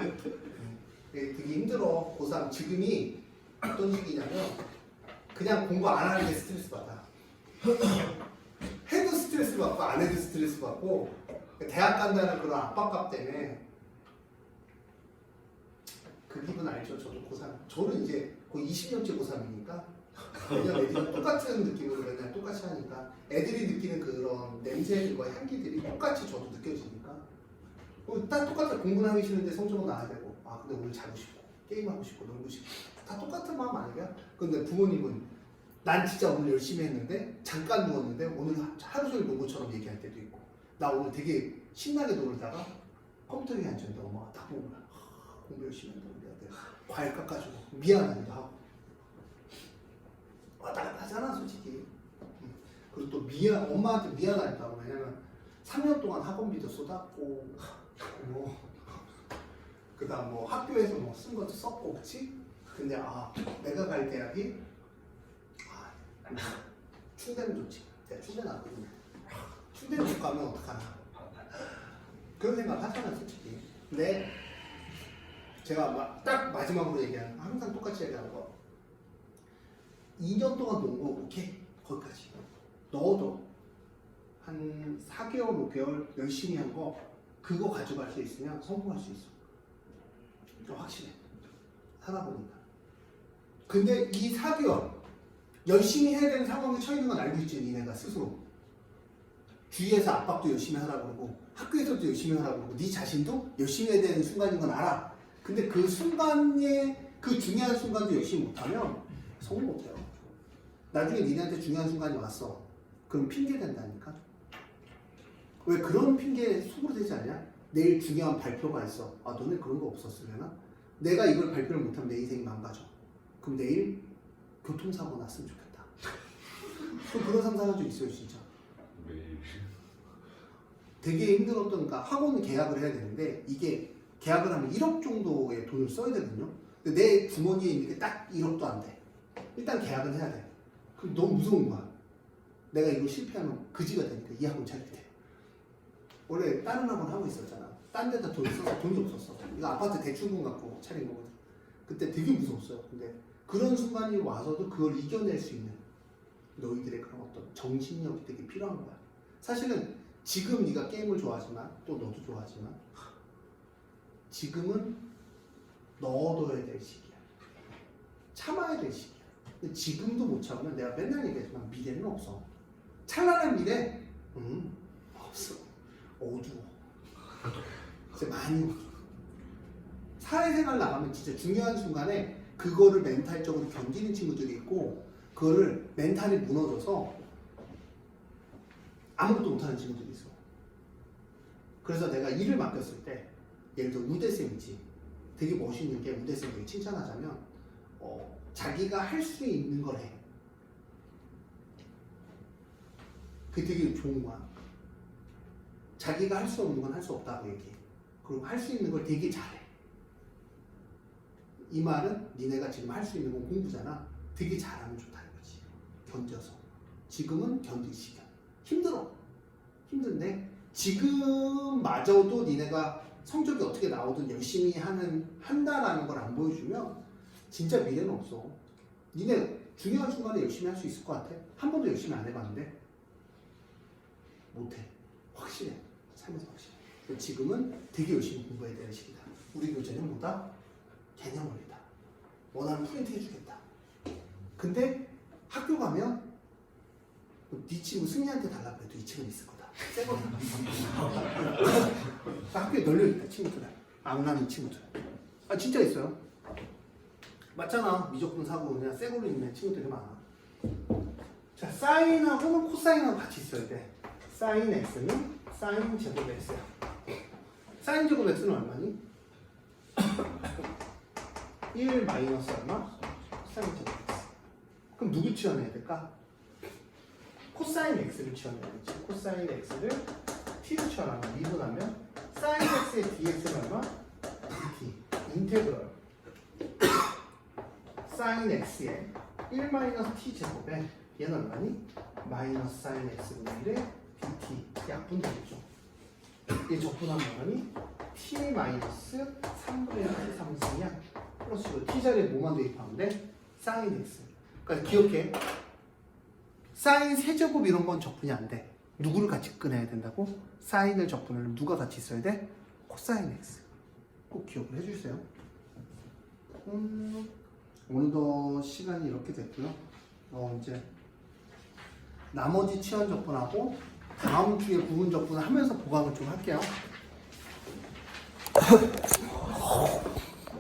되게 힘들어. 고3 지금이 어떤 시기냐면 그냥 공부 안 하는 게 스트레스 받아. 해도 스트레스 받고 안 해도 스트레스 받고 대학 간다는 그런 압박감 때문에 그 기분 알죠? 저도 고3. 저는 이제 거의 20년째 고3이니까 그냥 애들이 똑같은 느낌으로 맨날 똑같이 하니까 애들이 느끼는 그런 냄새들과 향기들이 똑같이 저도 느껴지니까 딱 똑같아. 공부는 하기 싫은데 성적은 나와야 되고 아 근데 오늘 자고 싶고 게임하고 싶고 놀고 싶고 다 똑같은 마음 아니야? 근데 부모님은 난 진짜 오늘 열심히 했는데 잠깐 누웠는데 오늘 하루 종일 논 것처럼 얘기할 때도 있고 나 오늘 되게 신나게 놀다가 컴퓨터 위에 앉았는데 엄마가 딱 보고 공부 열심히 한다 우리 아들 과일 깎아주고 미안하기도 하고 왔다 갔다 하잖아 솔직히. 그리고 또 엄마한테 미안하다고. 왜냐면 3년 동안 학원비도 쏟았고 그다음 뭐 학교에서 뭐 쓴 것도 썼고 그치? 근데 내가 갈 대학이 충대는 좋지. 내가 충대 나왔거든. 충대는 못 가면 어떡하나. 그런 생각 하잖아 솔직히. 근데 제가 딱 마지막으로 얘기하는 항상 똑같이 얘기하는 거 2년 동안 논 거 오케이 거기까지. 너도 한 4개월 5개월 열심히 한 거 그거 가져갈 수 있으면 성공할 수 있어. 좀 확실해. 살아보니까. 근데 이 4개월 열심히 해야 되는 상황에 처해 있는 건 알고 있지 니네가 스스로. 주위에서 압박도 열심히 하라고 그러고 학교에서도 열심히 하라고 그러고 네 자신도 열심히 해야 되는 순간인 건 알아. 근데 그 순간에 그 중요한 순간도 열심히 못하면 성공 못해요. 나중에 니네한테 중요한 순간이 왔어. 그럼 핑계 된다니까. 왜 그런 핑계에 속으로 되지 않냐? 내일 중요한 발표가 있어. 너네 그런 거 없었으려나? 내가 이걸 발표를 못하면 내 인생이 망가져. 그럼 내일 교통사고 났으면 좋겠다. 그런 상상한 적 있어요 진짜. 되게 힘들었던. 그러니까 학원 계약을 해야 되는데 이게 계약을 하면 1억 정도의 돈을 써야 되거든요. 근데 내 주머니에 있는 게 딱 1억도 안 돼. 일단 계약은 해야 돼. 그럼 너무 무서운 거야. 내가 이거 실패하면 그지가 되니까 이 학원 차릴 때. 원래 다른 학원 하고 있었잖아. 딴 데다 돈 써서 돈이 없었어. 이거 아파트 대출금 갖고 차린 거거든. 그때 되게 무서웠어요. 근데 그런 순간이 와서도 그걸 이겨낼 수 있는 너희들의 그런 어떤 정신력이 되게 필요한 거야. 사실은 지금 네가 게임을 좋아하지만 또 너도 좋아하지만 지금은 넣어둬야 될 시기야. 참아야 될 시기야. 근데 지금도 못 참으면 내가 맨날 얘기하지만 미래는 없어. 찬란한 미래? 없어. 어두워. 이제 많이 어두워. 사회생활 나가면 진짜 중요한 순간에 그거를 멘탈적으로 견디는 친구들이 있고 그거를 멘탈이 무너져서 아무것도 못하는 친구들이 있어. 그래서 내가 일을 맡겼을 때 예를 들어 우대쌤이지. 되게 멋있는 게 문대쌤 되게 칭찬하자면 자기가 할 수 있는 걸 해. 그게 되게 좋은 거야. 자기가 할 수 없는 건 할 수 없다고 얘기해. 그리고 할 수 있는 걸 되게 잘해. 이 말은 니네가 지금 할 수 있는 건 공부잖아. 되게 잘하면 좋다는 거지. 견뎌서. 지금은 견디시면 힘들어. 힘든데 지금마저도 니네가 성적이 어떻게 나오든 열심히 한다라는 걸 안 보여주면 진짜 미래는 없어. 니네 중요한 순간에 열심히 할 수 있을 것 같아? 한 번도 열심히 안 해봤는데? 못해. 확실해. 삶에서 확실해. 지금은 되게 열심히 공부해야 되는 시기다. 우리 교재는 뭐다? 개념원이다. 원하는 프린트 해주겠다. 근데 학교 가면 네 친구 승리한테 달라고 해도 이 친구는 있을 거다. 새 거다. 학교에 널려있다 친구들. 안 이 친구들. 아 진짜 있어요. 맞잖아. 미적분 사고 그냥 새 걸로 있는 친구들이 많아. 자 사인하고는 코사인하고 같이 있어야 돼. 사인 x는 사인 제곱 x야. 사인 제곱 x는 얼마니? 1 마이너스 얼마? 코사인 제곱 x. 그럼 누구 치환해야 될까? 코사인 x를 치환해야 되지. 코사인 x를 t로 치환하면 미분하면 사인 x의 dx는 얼마? dt. 인테그럴 사인 x의 1 마이너스 t 제곱에 얘는 얼마니? 마이너스 사인 x분의 1의 dt. 약분 되겠죠. 얘 적분하면 얼마니? t 마이너스 3분의 1 3승이야. 플러스 이거 t 자리에 뭐만 대입하면 돼? 사인 x. 그러니까 기억해. 사인 세제곱 이런 건 적분이 안 돼. 누구를 같이 꺼내야 된다고? 사인을 적분을 누가 같이 있어야 돼? 코사인 x. 꼭 기억을 해주세요. 오늘도 시간이 이렇게 됐고요. 이제 나머지 치환 적분하고 다음 주에 부분 적분을 하면서 보강을 좀 할게요.